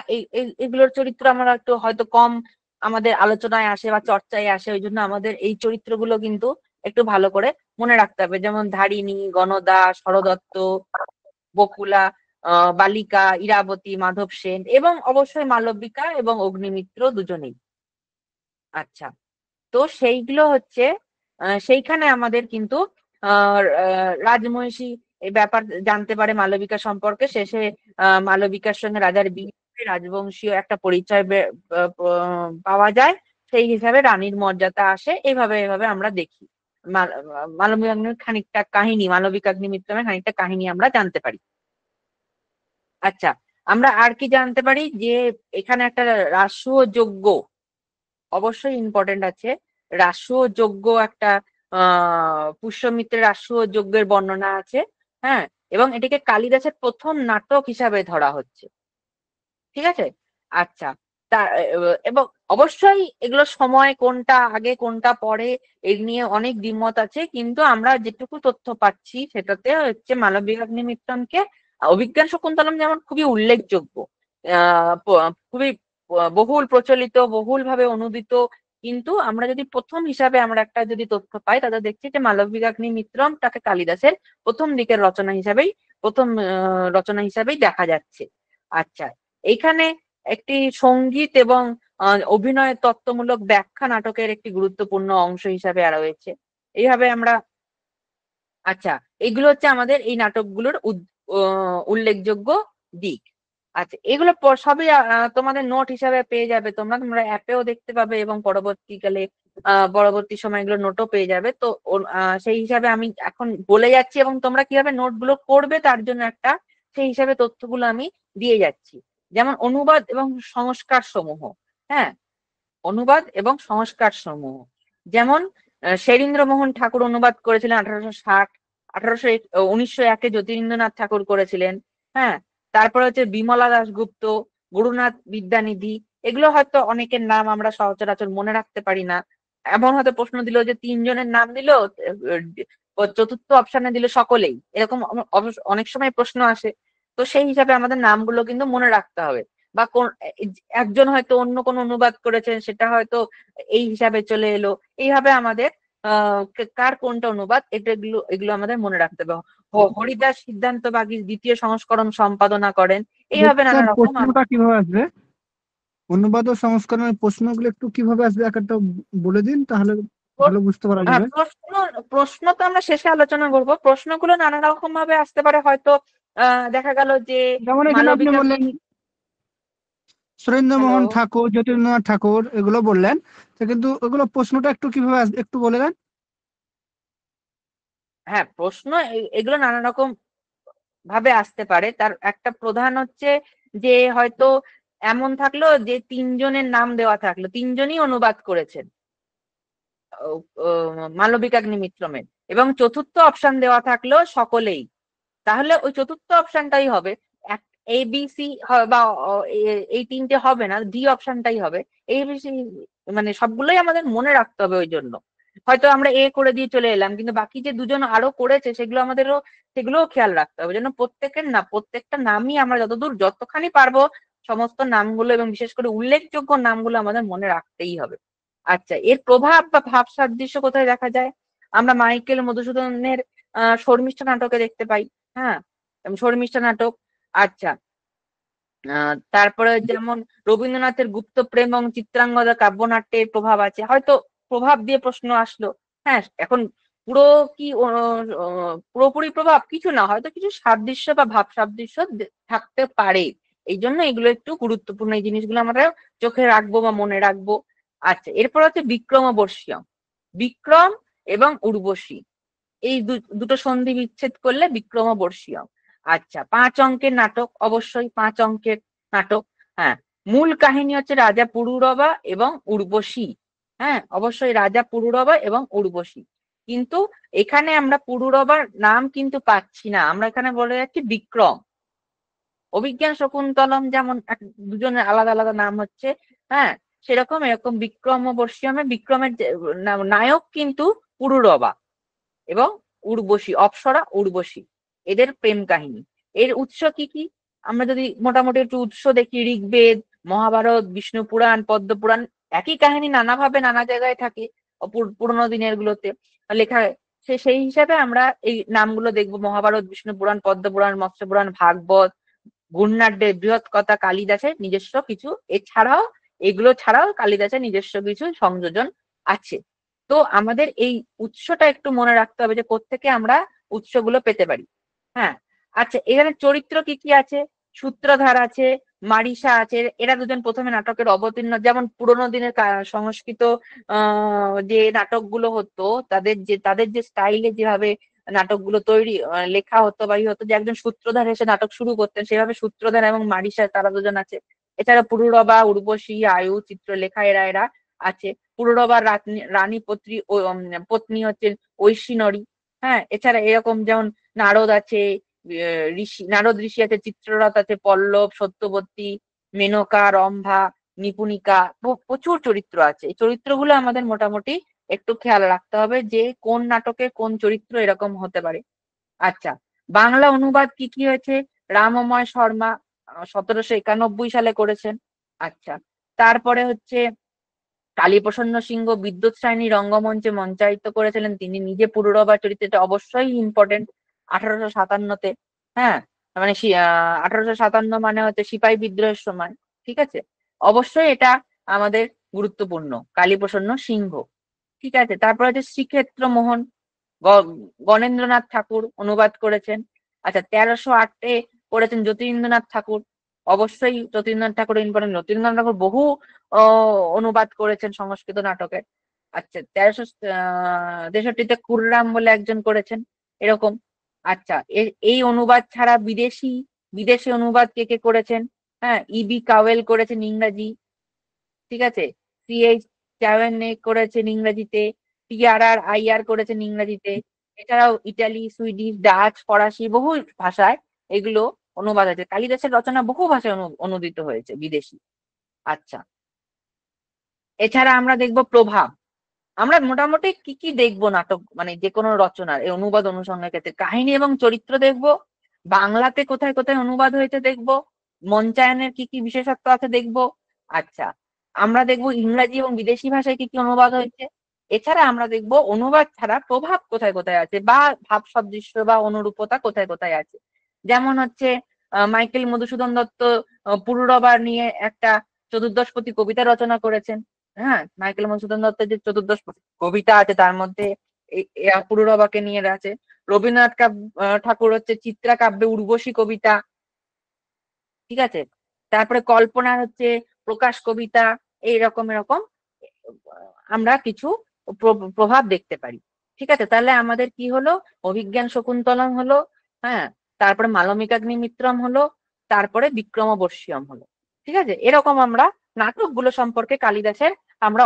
এইগুলোর চরিত্র আমরা একটু হয়তো কম আমাদের আলোচনায় আসে বা চর্চায় আসে, ওই জন্য আমাদের এই চরিত্রগুলো কিন্তু একটু ভালো করে মনে রাখতে হবে। যেমন ধারিণী, গণদা, শরদত্ত, বকুলা, বালিকা, ইরাবতী, মাধব সেন এবং অবশ্যই মালবিকা এবং অগ্নিমিত্র দুজনেই। আচ্ছা, তো সেইগুলো হচ্ছে সেইখানে আমাদের কিন্তু রাজমহিষী এই ব্যাপার জানতে পারে মালবিকা সম্পর্কে। শেষে মালবিকার সঙ্গে রাজার বিয়ে হয়, রাজবংশীয় একটা পরিচয় পাওয়া যায়, সেই হিসাবে রানীর মর্যাদা আসে। এভাবে এভাবে আমরা দেখি মালবিকাগ্নির খানিকটা কাহিনী, মালবিকাগ্নিমিত্রমের খানিকটা কাহিনী আমরা জানতে পারি। আচ্ছা, আমরা আর কি জানতে পারি, যে এখানে একটা রাসুয় যজ্ঞ অবশ্যই ইম্পর্টেন্ট আছে। রাসুয় যজ্ঞ একটা পুষ্যমিত্রের রাসুয় যজ্ঞের বর্ণনা আছে। হ্যাঁ, এবং এটিকে কালিদাসের প্রথম নাটক হিসাবে ধরা হচ্ছে। ঠিক আছে। আচ্ছা, তা এবং অবশ্যই এগুলো সময় কোনটা আগে কোনটা পরে এর নিয়ে অনেক দ্বিমত আছে, কিন্তু আমরা যেটুকু তথ্য পাচ্ছি সেটাতে হচ্ছে মালবিকাগ্নিমিত্রমকে অভিজ্ঞান শকুন্তলম যেমন খুবই উল্লেখযোগ্য, খুবই বহুল প্রচলিত, বহুল ভাবে অনুদিত, কিন্তু আমরা যদি প্রথম হিসাবে আমরা একটা যদি তথ্য পাই, তাহলে দেখছি যে মালবিকাগ্নিমিত্রম তাকে কালিদাসের প্রথম দিকের রচনা হিসাবেই, প্রথম রচনা হিসাবেই দেখা যাচ্ছে। আচ্ছা, এইখানে একটি সঙ্গীত এবং অভিনয় তত্ত্বমূলক ব্যাখ্যা নাটকের একটি গুরুত্বপূর্ণ অংশ হিসাবে রয়েছে। এইভাবে আমরা, আচ্ছা, এগুলো হচ্ছে আমাদের এই নাটকগুলোর উল্লেখযোগ্য দিক। আচ্ছা, এগুলো সবই তোমাদের নোট হিসাবে পেয়ে যাবে, তোমরা তোমরা অ্যাপেও দেখতে পাবে এবং পরবর্তীকালে পরবর্তী সময় এগুলো নোটও পেয়ে যাবে। তো সেই হিসাবে আমি এখন বলে যাচ্ছি এবং তোমরা কিভাবে নোটগুলো করবে তার জন্য একটা সেই হিসাবে তথ্যগুলো আমি দিয়ে যাচ্ছি। যেমন অনুবাদ এবং সংস্কার সমূহ। হ্যাঁ, অনুবাদ এবং সংস্কার সমূহ, যেমন শেরীন্দ্রমোহন ঠাকুর অনুবাদ করেছিলেন 1860, 1901 জ্যোতিরিন্দ্রনাথ ঠাকুর করেছিলেন। হ্যাঁ, তারপরে হচ্ছে বিমলা দাশগুপ্ত, গুরুনাথ বিদ্যানিধি। এগুলো হয়তো অনেকের নাম আমরা সচরাচর মনে রাখতে পারি না। এমন হয়তো প্রশ্ন দিল যে তিনজনের নাম দিল, চতুর্থ অপশনে দিল সকলেই, এরকম অনেক সময় প্রশ্ন আসে। তো সেই হিসাবে আমাদের নামগুলো কিন্তু মনে রাখতে হবে। বা কোন একজন হয়তো অন্য কোন অনুবাদ করেছেন, সেটা হয়তো এই হিসাবে চলে এলো। এইভাবে আমাদের কার কোনটা অনুবাদ, এগুলো এগুলো আমাদের মনে রাখতে হবে। হরিদাস সিদ্ধান্তবাগী দ্বিতীয় সংস্করণ সম্পাদনা করেন। এইভাবে নানা স্যার রকম প্রশ্নটা কিভাবে আসবে? অনুবাদ ও সংস্করণের প্রশ্নগুলো একটু কিভাবে আসবে একটা বলে দিন, তাহলে ভালো বুঝতে পারা হ্যাঁ, যাবে। প্রশ্ন প্রশ্ন তো আমরা শেষে আলোচনা করবো। প্রশ্নগুলো নানা রকম ভাবে আসতে পারে, হয়তো দেখা গেল যে যেমন এখানে আপনি মালবিকা। বললেন হ্যালো। সুরেন্দ্রমোহন ঠাকুর, জ্যোতির্নাথ ঠাকুর, এগুলো বললেন, তো কিন্তু ওগুলো প্রশ্নটা একটু কিভাবে আসবে একটু বলে দেন। হ্যাঁ, প্রশ্ন এগুলো নানা রকম ভাবে আসতে পারে। তার একটা প্রধান হচ্ছে যে হয়তো এমন থাকলো যে তিনজনের নাম দেওয়া থাকলো, তিনজনই অনুবাদ করেছেন মালবিকাগ্নিমিত্রমের, এবং চতুর্থ অপশন দেওয়া থাকলো সকলেই, তাহলে ওই চতুর্থ অপশনটাই হবে। এ বি সি বা এই তিনটে হবে না, ডি অপশনটাই হবে। এই বেশি মানে সবগুলোই আমাদের মনে রাখতে হবে। ওই জন্য হয়তো আমরা এ করে দিয়ে চলে এলাম, কিন্তু বাকি যে দুজন আরো করেছে সেগুলো আমাদেরও, সেগুলোও খেয়াল রাখতে হবে। যেন প্রত্যেকের না প্রত্যেকটা নামই আমরা যতদূর যতখানি পারবো সমস্ত নামগুলো এবং বিশেষ করে উল্লেখযোগ্য নামগুলো আমাদের মনে রাখতেই হবে। আচ্ছা, এর প্রভাব বা ভাব সাদৃশ্য কোথায় দেখা যায়? আমরা মাইকেল মধুসূদনের শর্মিষ্ঠা নাটকে দেখতে পাই। হ্যাঁ, শর্মিষ্ঠা নাটক। আচ্ছা, তারপরে যেমন রবীন্দ্রনাথের গুপ্ত প্রেম এবং চিত্রাঙ্গদা কাব্যনাট্যের প্রভাব আছে, হয়তো প্রভাব দিয়ে প্রশ্ন আসলো। হ্যাঁ, এখন পুরো কি পুরোপুরি প্রভাব কিছু না, হয়তো কিছু সাদৃশ্য বা ভাব সাদৃশ্য থাকতে পারে। এই জন্য এগুলো একটু গুরুত্বপূর্ণ, এই জিনিসগুলো আমরা চোখে রাখবো বা মনে রাখবো। আচ্ছা, এরপর হচ্ছে বিক্রমবর্ষীয়ম। বিক্রম এবং উর্বশী, এই দুটো সন্ধি বিচ্ছেদ করলে বিক্রমবর্ষীয়ম। আচ্ছা, 5 অঙ্কের নাটক, অবশ্যই 5 অঙ্কের নাটক। হ্যাঁ, মূল কাহিনী হচ্ছে রাজা পুরুরবা এবং উর্বশী। হ্যাঁ, অবশ্যই রাজা পুরুরবা এবং উর্বশী। কিন্তু এখানে আমরা পুরুরবার নাম কিন্তু পাচ্ছি না, আমরা এখানে বলে যাচ্ছি বিক্রম। অভিজ্ঞান শকুন্তলম যেমন দুজনের আলাদা আলাদা নাম হচ্ছে, হ্যাঁ, সেরকম এরকম বিক্রমবর্ষীয়মে বিক্রমের নায়ক কিন্তু পুরুরবা এবং উর্বশী, অপ্সরা উর্বশী, এদের প্রেম কাহিনী। এর উৎস কি কি, আমরা যদি মোটামুটি একটু উৎস দেখি, ঋগ্বেদ, মহাভারত, বিষ্ণু পুরাণ, পদ্ম পুরাণ, একই কাহিনী নানাভাবে নানা জায়গায় থাকে পুরোনো দিনের গুলোতে লেখা। সেই হিসাবে আমরা এই নামগুলো দেখবো, মহাভারত, বিষ্ণু পুরাণ, পদ্ম পুরাণ, মৎস্য পুরাণ, ভাগবত, গুণনাট্যের, বৃহৎ কথা, কালিদাসের নিজস্ব কিছু, এছাড়াও এগুলো ছাড়াও কালিদাসের নিজস্ব কিছু সংযোজন আছে। তো আমাদের এই উৎসটা একটু মনে রাখতে হবে যে কোত্থেকে আমরা উৎসগুলো পেতে পারি। হ্যাঁ, আচ্ছা, এখানে চরিত্র কি কি আছে, সূত্রধার আছে, মারিসা আছে, এরা দুজন প্রথমে নাটকের অবতীর্ণ। যেমন পুরোনো দিনের সংস্কৃত যে নাটকগুলো হতো, তাদের যে স্টাইলে যেভাবে নাটকগুলো তৈরি লেখা হতো বা হতো, যে একজন সূত্রধার এসে নাটক শুরু করতেন, সেভাবে সূত্রধার এবং মারিসা তারা দুজন আছে। এছাড়া পুরুরবা, উর্বশী, আয়ু, চিত্রলেখা, এরা আছে। পুরুরবার রানী পত্নী হচ্ছেন ঐশিনরী। হ্যাঁ, এছাড়া এরকম যেমন নারদ আছে, নারদ ঋষি আছে, চিত্ররথ আছে, পল্লব, সত্যবতী, মেনকা, রম্ভা, নিপুণিকা, প্রচুর চরিত্র আছে। এই চরিত্রগুলো আমাদের মোটামুটি একটু খেয়াল রাখতে হবে যে কোন নাটকে কোন চরিত্র এরকম হতে পারে। আচ্ছা, বাংলা অনুবাদ কি কি হয়েছে, রামময় শর্মা 1791 সালে করেছেন। আচ্ছা, তারপরে হচ্ছে কালীপ্রসন্ন সিংহ বিদ্যুৎ সায়নী রঙ্গমঞ্চে মঞ্চায়িত করেছিলেন, তিনি নিজে পুরুরবা চরিত্রটা অবশ্যই ইম্পর্টেন্ট 1857-তে। হ্যাঁ, মানে 1857 মানে হচ্ছে সিপাহী বিদ্রোহের সময়। ঠিক আছে, অবশ্যই এটা আমাদের গুরুত্বপূর্ণ, কালীপ্রসন্ন সিংহ। ঠিক আছে, তারপর হচ্ছে শ্রীক্ষেত্র মোহন, গণেন্দ্রনাথ ঠাকুর অনুবাদ করেছেন। আচ্ছা, 1308-এ করেছেন জ্যোতিরিন্দ্রনাথ ঠাকুর, অবশ্যই জ্যোতিরিন্দ্রনাথ ঠাকুর ইম্পর্টেন্ট। জ্যোতিরিন্দ্রনাথ ঠাকুর বহু অনুবাদ করেছেন সংস্কৃত নাটকের। আচ্ছা, 1363-তে খুররাম বলে একজন করেছেন এরকম। আচ্ছা, এই অনুবাদ ছাড়া বিদেশি বিদেশি অনুবাদ কে কে করেছেন, হ্যাঁ, ইবি কাওয়েল করেছেন ইংরাজি। ঠিক আছে, সিএইচ চ্যাভেনে করেছেন ইংরেজিতে, PRR আইআর করেছেন ইংরেজিতে। এছাড়াও ইটালি, সুইডিশ, ডাচ, ফরাসি বহু ভাষায় এগুলো অনুবাদ হয়েছে। কালিদাসের রচনা বহু ভাষায় অনুদিত হয়েছে বিদেশি। আচ্ছা, এছাড়া আমরা দেখবো প্রভাব। আমরা মোটামুটি কি কি দেখবো নাটক মানে যে কোনো রচনার এই অনুবাদ অনুসঙ্গের ক্ষেত্রে, কাহিনী এবং চরিত্র দেখবো, বাংলাতে কোথায় কোথায় অনুবাদ হয়েছে দেখবো, মঞ্চায়নের কি কি বিশেষত্ব আছে দেখবো। আচ্ছা, আমরা দেখবো ইংরাজি এবং বিদেশি ভাষায় কি কি অনুবাদ হয়েছে। এছাড়া আমরা দেখবো অনুবাদ ছাড়া প্রভাব কোথায় কোথায় আছে বা ভাব সাদৃশ্য বা অনুরূপতা কোথায় কোথায় আছে। যেমন হচ্ছে মাইকেল মধুসূদন দত্ত পুরুরবা নিয়ে একটা চতুর্দশপদী কবিতা রচনা করেছেন। হ্যাঁ, মাইকেল মধুসূদন দত্তের যে চতুর্দশ কবিতা আছে তার মধ্যে পুরুরবাকে নিয়ে আছে। রবীন্দ্রনাথ ঠাকুর হচ্ছে চিত্রা কাব্যে উর্বশী কবিতা। ঠিক আছে, তারপরে কল্পনার হচ্ছে প্রকাশ কবিতা। এইরকম এরকম আমরা কিছু প্রভাব দেখতে পারি। ঠিক আছে, তাহলে আমাদের কি হলো, অভিজ্ঞান শকুন্তলম হলো, হ্যাঁ, তারপরে মালবিকাগ্নিমিত্রম হলো, তারপরে বিক্রমবর্ষীয়ম হলো। ঠিক আছে, এরকম আমরা নাটকগুলো সম্পর্কে কালিদাসের আমরা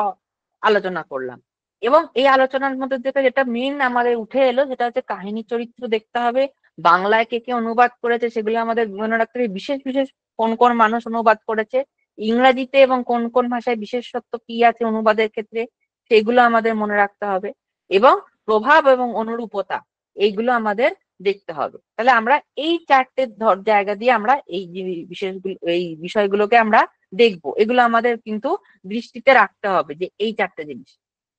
আলোচনা করলাম। এবং এই আলোচনার মধ্যে থেকে যেটা মেন আমাদের উঠে এলো সেটা হচ্ছে কাহিনী চরিত্র দেখতে হবে, বাংলায় কে কে অনুবাদ করেছে সেগুলো আমাদের মনে রাখতে হবে, বিশেষ বিশেষ কোন কোন মানুষ অনুবাদ করেছে, ইংরাজিতে এবং কোন কোন ভাষায় বিশেষত্ব কি আছে অনুবাদের ক্ষেত্রে সেগুলো আমাদের মনে রাখতে হবে, এবং প্রভাব এবং অনুরূপতা এইগুলো আমাদের দেখতে হবে। তাহলে আমরা এই চারটে জায়গা দিয়ে আমরা এই বিষয়গুলোকে আমরা দেখবো, এগুলো আমাদের কিন্তু দৃষ্টিতে রাখতে হবে যে এই চারটে জিনিস।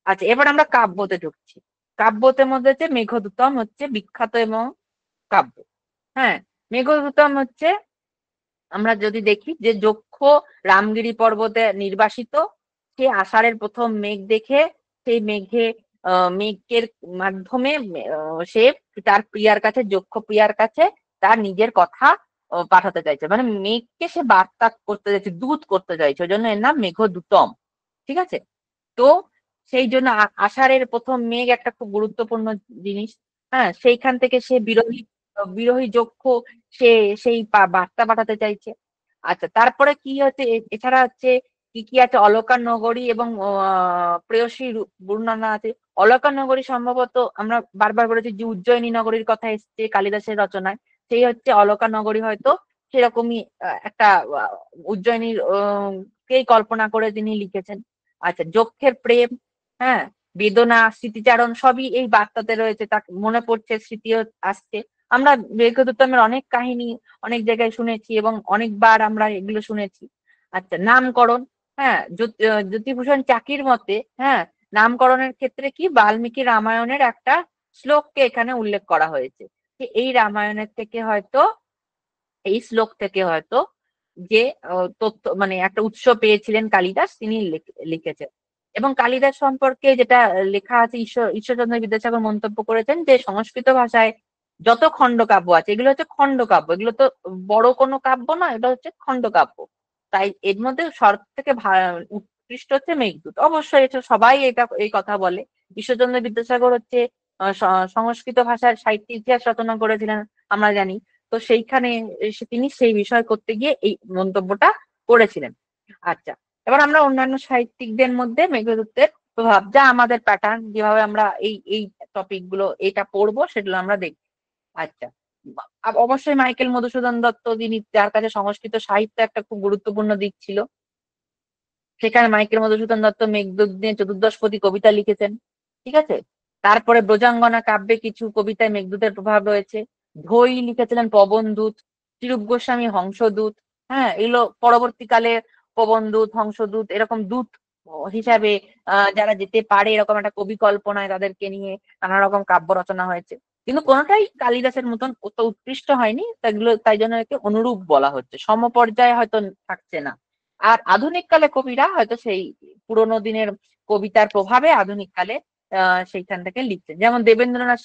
আচ্ছা, এবার আমরা কাব্যতে ঢুকছি। কাব্যতের মধ্যে হচ্ছে মেঘদূতম হচ্ছে বিখ্যাত এবং কাব্য। হ্যাঁ, মেঘদূতম হচ্ছে, আমরা যদি দেখি যে যক্ষ রামগিরি পর্বতে নির্বাসিত, সে আষাঢ়ের প্রথম মেঘ দেখে সেই মেঘে মেঘের মাধ্যমে সে তার প্রিয়ার কাছে, যক্ষ প্রিয়ার কাছে তার নিজের কথা পাঠাতে চাইছে, মানে মেঘকে সে বার্তা করতে চাইছে, দূত করতে চাইছে, ওই জন্য এর নাম মেঘদূতম। ঠিক আছে। তো সেই জন্য আষাঢ়ের প্রথম মেঘ একটা খুব গুরুত্বপূর্ণ জিনিস। হ্যাঁ, সেইখান থেকে সে বিরোহী বিরোহী যক্ষ সে সেই বার্তা পাঠাতে চাইছে। আচ্ছা, তারপরে কি হচ্ছে, এছাড়া হচ্ছে কি কি আছে, অলকা নগরী এবং প্রেয়সী বর্ণনা আছে। অলকা নগরী সম্ভবত আমরা বারবার বলেছি যে উজ্জয়িনী নগরীর কথা এসছে কালিদাসের রচনায়, সেই হচ্ছে অলকা নগরী, হয়তো সেরকমই একটা উজ্জয়িনীর কেই কল্পনা করে তিনি লিখেছেন। আচ্ছা, যক্ষের প্রেম, হ্যাঁ, বেদনা, স্মৃতিচারণ সবই এই বার্তাতে রয়েছে, তা মনে পড়ছে, স্মৃতিও আসছে। আমরা মেঘদূতমের অনেক কাহিনী অনেক জায়গায় শুনেছি এবং অনেকবার আমরা এগুলো শুনেছি। আচ্ছা, নামকরণ, হ্যাঁ, জ্যোতিভূষণ চাকির মতে, হ্যাঁ, নামকরণের ক্ষেত্রে কি বাল্মীকি রামায়ণের একটা শ্লোককে এখানে উল্লেখ করা হয়েছে, যে এই রামায়ণের থেকে হয়তো, এই শ্লোক থেকে হয়তো যে তথ্য মানে একটা উৎস পেয়েছিলেন কালিদাস, তিনি লিখেছেন। এবং কালিদাস সম্পর্কে যেটা লেখা আছে, ঈশ্বরচন্দ্র বিদ্যাসাগর মন্তব্য করেছেন যে সংস্কৃত ভাষায় যত খণ্ডকাব্য আছে এগুলো হচ্ছে খণ্ডকাব্য, এগুলো তো বড় কোনো কাব্য না, এটা হচ্ছে খণ্ডকাব্য। তাই এর মধ্যে সব থেকে উৎকৃষ্ট হচ্ছে মেঘদূত। অবশ্যই এটা সবাই এই কথা বলে। ঈশ্বরচন্দ্র বিদ্যাসাগর হচ্ছে সংস্কৃত ভাষার সাহিত্য ইতিহাস রচনা করেছিলেন, আমরা জানি। তো সেইখানে তিনি সেই বিষয় করতে গিয়ে এই মন্তব্যটা করেছিলেন। আচ্ছা, এবার আমরা অন্যান্য সাহিত্যিকদের মধ্যে মেঘদূতের প্রভাব, যা আমাদের প্যাটার্ন, যেভাবে আমরা এই এই টপিক গুলো এটা পড়বো সেগুলো আমরা দেখব। আচ্ছা, অবশ্যই মাইকেল মধুসূদন দত্ত, যিনি, যার কাছে সংস্কৃত সাহিত্য একটা খুব গুরুত্বপূর্ণ দিক ছিল, সেখানে মাইকেল মধুসূদন দত্ত মেঘদূত নিয়ে চতুর্দশপদী কবিতা লিখেছেন। ঠিক আছে। তারপরে ব্রজাঙ্গনা কাব্যে কিছু কবিতায় মেঘদূতের প্রভাব রয়েছে। ধৈ লিখেছিলেন পবনদূত, তিরূপ গোস্বামী হংসদূত। হ্যাঁ, এগুলো পরবর্তীকালে পবনদূত, হংসদূত এরকম দূত হিসাবে যারা যেতে পারে এরকম একটা কবি কল্পনায় তাদেরকে নিয়ে নানা রকম কাব্য রচনা হয়েছে। কিন্তু কোনোটাই কালিদাসের মতন অত উৎকৃষ্ট হয়নি, সেগুলো তাই জন্য একে অনুরূপ বলা হচ্ছে, সমপর্যায়ে হয়তো থাকছে না। আর আধুনিক কালে কবিরা হয়তো সেই পুরোনো দিনের কবিতার প্রভাবে আধুনিক কালে সেইখান থেকে লিখছেন, যেমন দেবেন্দ্রনাথ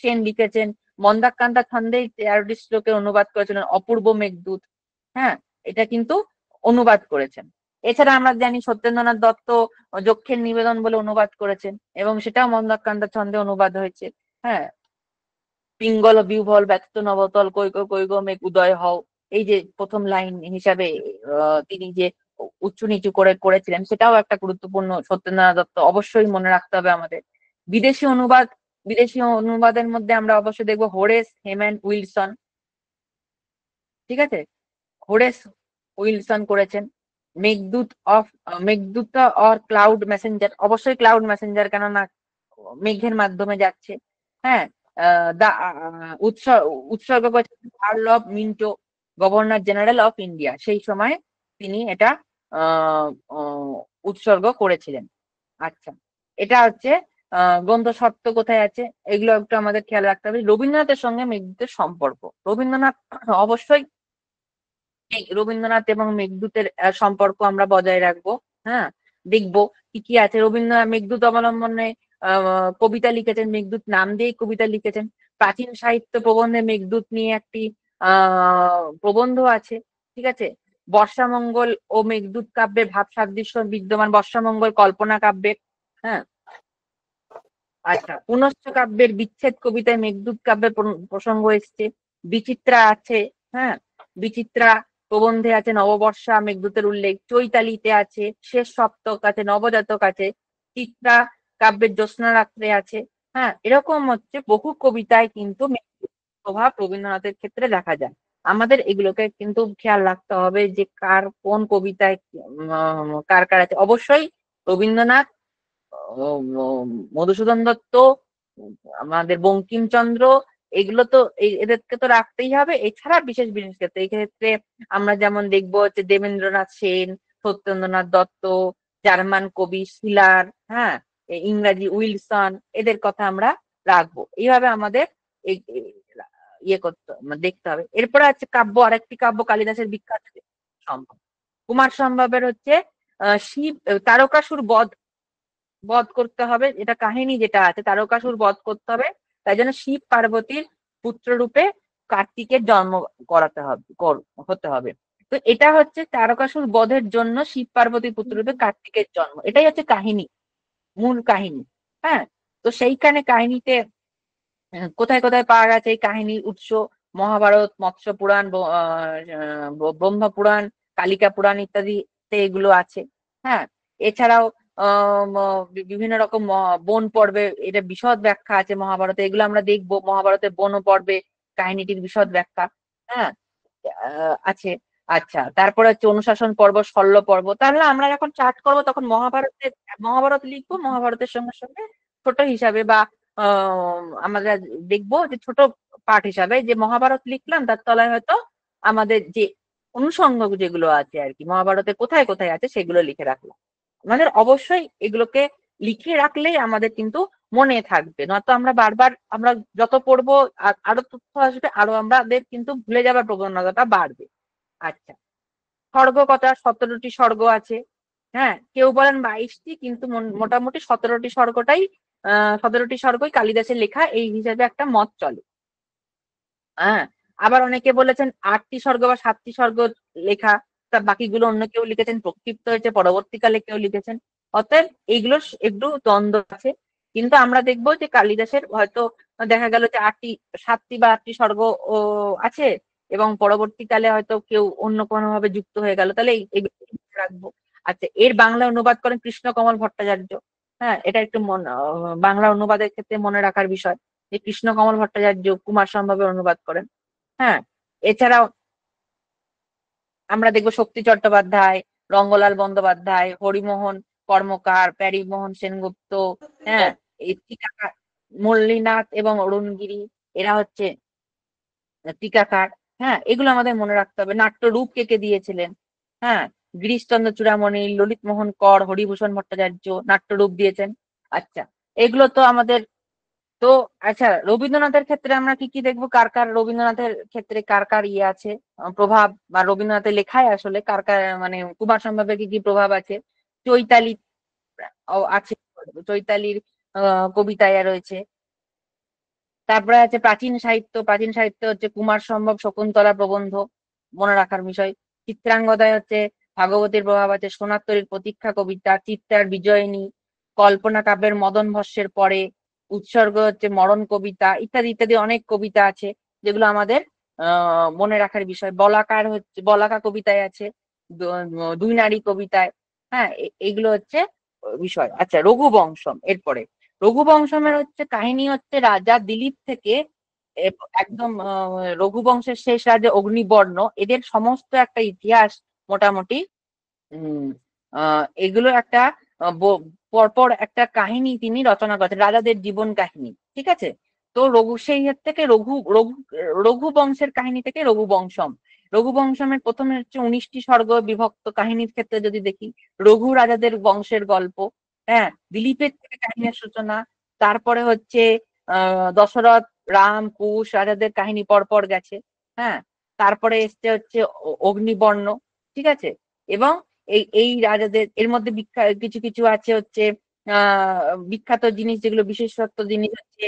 সেন লিখেছেন মন্দাক্রান্তা ছন্দে 13টি শ্লোকের অনুবাদ করেছিলেন অপূর্ব মেঘদূত। হ্যাঁ, এটা কিন্তু অনুবাদ করেছেন। এছাড়া আমরা জানি সত্যেন্দ্রনাথ দত্ত যক্ষের নিবেদন বলে অনুবাদ করেছেন, এবং সেটাও মন্দাক্রান্তা ছন্দে অনুবাদ হয়েছে। হ্যাঁ, পিঙ্গল বিহ্বল ব্যতীত নবতল কৈক কৈক মেঘ উদয় হও, এই যে প্রথম লাইন হিসাবে তিনি যে উঁচু নিচু করে করেছিলেন, সেটাও একটা গুরুত্বপূর্ণ। সত্যেন্দ্রনাথ দত্ত অবশ্যই মনে রাখতে হবে আমাদের। বিদেশি অনুবাদ, বিদেশি অনুবাদের মধ্যে আমরা অবশ্যই দেখবো হোরেস হেমান উইলসন। ঠিক আছে, হোরেস উইলসন করেছেন Meghdoot of Meghdoot or cloud messenger, অবশ্যই ক্লাউড মেসেঞ্জার, কেননা মেঘের মাধ্যমে যাচ্ছে। হ্যাঁ, উৎসর্গ করেছেন Earl of Minto, governor general of India, সেই সময় তিনি এটা আহ উৎসর্গ করেছিলেন। আচ্ছা, এটা হচ্ছে গ্রন্থ সত্ত্ব কোথায় আছে, এগুলো একটু আমাদের খেয়াল রাখতে হবে। রবীন্দ্রনাথের সঙ্গে মেঘদূতের সম্পর্ক, রবীন্দ্রনাথ অবশ্যই রবীন্দ্রনাথ এবং মেঘদূতের সম্পর্ক আমরা বজায় রাখবো। হ্যাঁ, দেখবো কি কি আছে। রবীন্দ্রনাথ মেঘদূত অবলম্বনে কবিতা লিখেছেন, মেঘদূত নাম দিয়ে কবিতা লিখেছেন। প্রাচীন সাহিত্য প্রবন্ধে মেঘদূত নিয়ে একটি প্রবন্ধ আছে। ঠিক আছে। বর্ষামঙ্গল ও মেঘদূত কাব্যের ভাব সাদৃশ্য বিদ্যমান, বর্ষামঙ্গল কল্পনা কাব্যের। হ্যাঁ, আচ্ছা, পুনশ্চ কাব্যের বিচ্ছেদ কবিতায় মেঘদূত কাব্যের প্রসঙ্গ এসছে। বিচিত্রা আছে। হ্যাঁ, বিচিত্রা প্রবন্ধে আছে নববর্ষা মেঘদূতের উল্লেখ। চৈতালিতে আছে, শেষ সপ্তক আছে, নবজাতক আছে। চিত্রা কাব্যের জ্যোৎস্না রাত্রে আছে। হ্যাঁ, এরকম হচ্ছে বহু কবিতায় কিন্তু মেঘদূতের প্রভাব রবীন্দ্রনাথের ক্ষেত্রে দেখা যায়। আমাদের এগুলোকে কিন্তু খেয়াল রাখতে হবে যে কার কোন কবিতায় কার কার আছে। অবশ্যই রবীন্দ্রনাথ, মধুসূদন দত্ত, আমাদের বঙ্কিমচন্দ্র, এগুলো তো এদেরকে তো রাখতেই হবে। এছাড়া বিশেষ বিশেষ ক্ষেত্রে, এই ক্ষেত্রে আমরা যেমন দেখবো হচ্ছে দেবেন্দ্রনাথ সেন, সত্যেন্দ্রনাথ দত্ত, জার্মান কবি শিলার, হ্যাঁ, ইংরাজি উইলসন, এদের কথা আমরা রাখবো। এইভাবে আমাদের ইয়ে করতে দেখতে হবে। এরপরে আছে কাব্য, আরেকটি কাব্য কালিদাসের বিখ্যাত সম্ভব, কুমার সম্ভবের হচ্ছে শিব তারকাসুর বধ বধ করতে হবে, এটা কাহিনী যেটা আছে, তারকাসুর বধ করতে হবে, তাই জন্য শিব পার্বতীর পুত্র রূপে কার্তিকের জন্ম করাতে হবে, হতে হবে। তো এটা হচ্ছে তারকাসুর বধের জন্য শিব পার্বতীর পুত্র রূপে কার্তিকের জন্ম, এটাই হচ্ছে কাহিনী, মূল কাহিনী। হ্যাঁ, তো সেইখানে কাহিনীতে কোথায় কোথায় পাওয়া গেছে এই কাহিনীর উৎস? মহাভারত, মৎস্য পুরাণ, ব্রহ্ম পুরাণ, কালিকা পুরাণ ইত্যাদিতে এগুলো আছে। হ্যাঁ, এছাড়াও বিভিন্ন রকম বন পর্বে এটা বিশদ ব্যাখ্যা আছে মহাভারতে, এগুলো আমরা দেখবো। মহাভারতের বন পর্বে কাহিনীটির বিশদ ব্যাখ্যা, হ্যাঁ, আছে। আচ্ছা, তারপরে হচ্ছে অনুশাসন পর্ব, শল্য পর্ব। তাহলে আমরা যখন চার্ট করবো তখন মহাভারত লিখবো, মহাভারতের সঙ্গে সঙ্গে ছোট হিসাবে বা আমরা দেখবো যে ছোট পাঠ হিসাবে যে মহাভারত লিখলাম, তার তলায় হয়তো আমাদের যে অনুষঙ্গ যেগুলো আছে আর কি, মহাভারতে কোথায় কোথায় আছে সেগুলো লিখে রাখলাম। আমাদের অবশ্যই এগুলোকে লিখে রাখলেই আমাদের কিন্তু মনে থাকবে, নয়তো আমরা বারবার আমরা যত পড়বো আরো তথ্য আসবে, আরো আমাদের কিন্তু ভুলে যাবার প্রবণতাটা বাড়বে। আচ্ছা, স্বর্গ কথা, 17টি স্বর্গ আছে। হ্যাঁ, কেউ বলেন 22টি, কিন্তু মোটামুটি 17টি স্বর্গটাই 17টি স্বর্গই কালিদাসের লেখা, এই হিসাবে একটা মত চলে। হ্যাঁ, আবার অনেকে বলেছেন 8টি স্বর্গ বা 7টি স্বর্গ লেখা, তা বাকিগুলো অন্য কেউ লিখেছেন, প্রক্ষিপ্ত হয়েছে পরবর্তীকালে কেউ লিখেছেন। অতএব এইগুলো একটু দ্বন্দ্ব আছে, কিন্তু আমরা দেখবো যে কালিদাসের হয়তো দেখা গেল যে 7টি বা 8টি স্বর্গ ও আছে, এবং পরবর্তীকালে হয়তো কেউ অন্য কোনো ভাবে যুক্ত হয়ে গেল, তাহলে এগুলো রাখবো। আচ্ছা, এর বাংলা অনুবাদ করেন কৃষ্ণকমল ভট্টাচার্য। হ্যাঁ, এটা একটু বাংলা অনুবাদের ক্ষেত্রে মনে রাখার বিষয় যে কৃষ্ণকমল ভট্টাচার্য কুমার সম্ভবের অনুবাদ করেন। হ্যাঁ, এছাড়াও আমরা দেখবো শক্তি চট্টোপাধ্যায়, রঙ্গলাল বন্দ্যোপাধ্যায়, হরিমোহন কর্মকার, প্যারীমোহন সেনগুপ্ত, হ্যাঁ, এই টিকাকার, মল্লীনাথ এবং অরুণগিরি, এরা হচ্ছে টিকাকার। হ্যাঁ, এগুলো আমাদের মনে রাখতে হবে। নাট্যরূপ কে কে দিয়েছিলেন? হ্যাঁ, গিরিশচন্দ্র চূড়ামণি, ললিত মোহন কর, হরিভূষণ ভট্টাচার্য নাট্যরূপ দিয়েছেন। আচ্ছা, এগুলো তো আমাদের। তো আচ্ছা, রবীন্দ্রনাথের ক্ষেত্রে আমরা কি কি দেখবো? কার কার রবীন্দ্রনাথের ক্ষেত্রে কার কার ইয়ে আছে, প্রভাব, বা রবীন্দ্রনাথের লেখায় আসলে কার কার মানে কুমার সম্ভবের কি কি প্রভাব আছে? চৈতালি আছে, চৈতালির কবিতায় রয়েছে। তারপরে আছে প্রাচীন সাহিত্য, প্রাচীন সাহিত্য হচ্ছে কুমার সম্ভব, শকুন্তলা প্রবন্ধ, মনে রাখার বিষয়। চিত্রাঙ্গদায় হচ্ছে ভাগবতীর প্রভাব আছে, সোনার প্রতীক্ষা কবিতা, চিত্রার বিজয়িনী, কল্পনা কাব্যের মদন ভস্যের পরে, উৎসর্গ হচ্ছে মরণ কবিতা, ইত্যাদি ইত্যাদি অনেক কবিতা আছে যেগুলো আমাদের মনে রাখার বিষয়। বলাকার হচ্ছে, বলাকা কবিতায় আছে, দুই নারী কবিতায়। হ্যাঁ, এইগুলো হচ্ছে বিষয়। আচ্ছা, রঘুবংশম এরপরে। রঘুবংশমের হচ্ছে কাহিনী হচ্ছে রাজা দিলীপ থেকে একদম রঘুবংশের শেষ রাজা অগ্নিবর্ণ, এদের সমস্ত একটা ইতিহাস মোটামুটি। উম এগুলো একটা পরপর একটা কাহিনী তিনি রচনা করেছেন, রাজাদের জীবন কাহিনী। ঠিক আছে, তো সেই হাত থেকে রঘুবংশের কাহিনী থেকে রঘুবংশম। রঘুবংশমের প্রথমে হচ্ছে 19টি স্বর্গ বিভক্ত। কাহিনীর ক্ষেত্রে যদি দেখি, রঘু রাজাদের বংশের গল্প। হ্যাঁ, দিলীপের থেকে কাহিনীর সূচনা। তারপরে হচ্ছে দশরথ, রাম, কুশ রাজাদের কাহিনী পরপর গেছে। হ্যাঁ, তারপরে এসছে হচ্ছে অগ্নিবর্ণ। ঠিক আছে, এবং এই রাজাদের এর মধ্যে কিছু কিছু আছে হচ্ছে বিখ্যাত জিনিস, যেগুলো বিশেষত্ব জিনিস হচ্ছে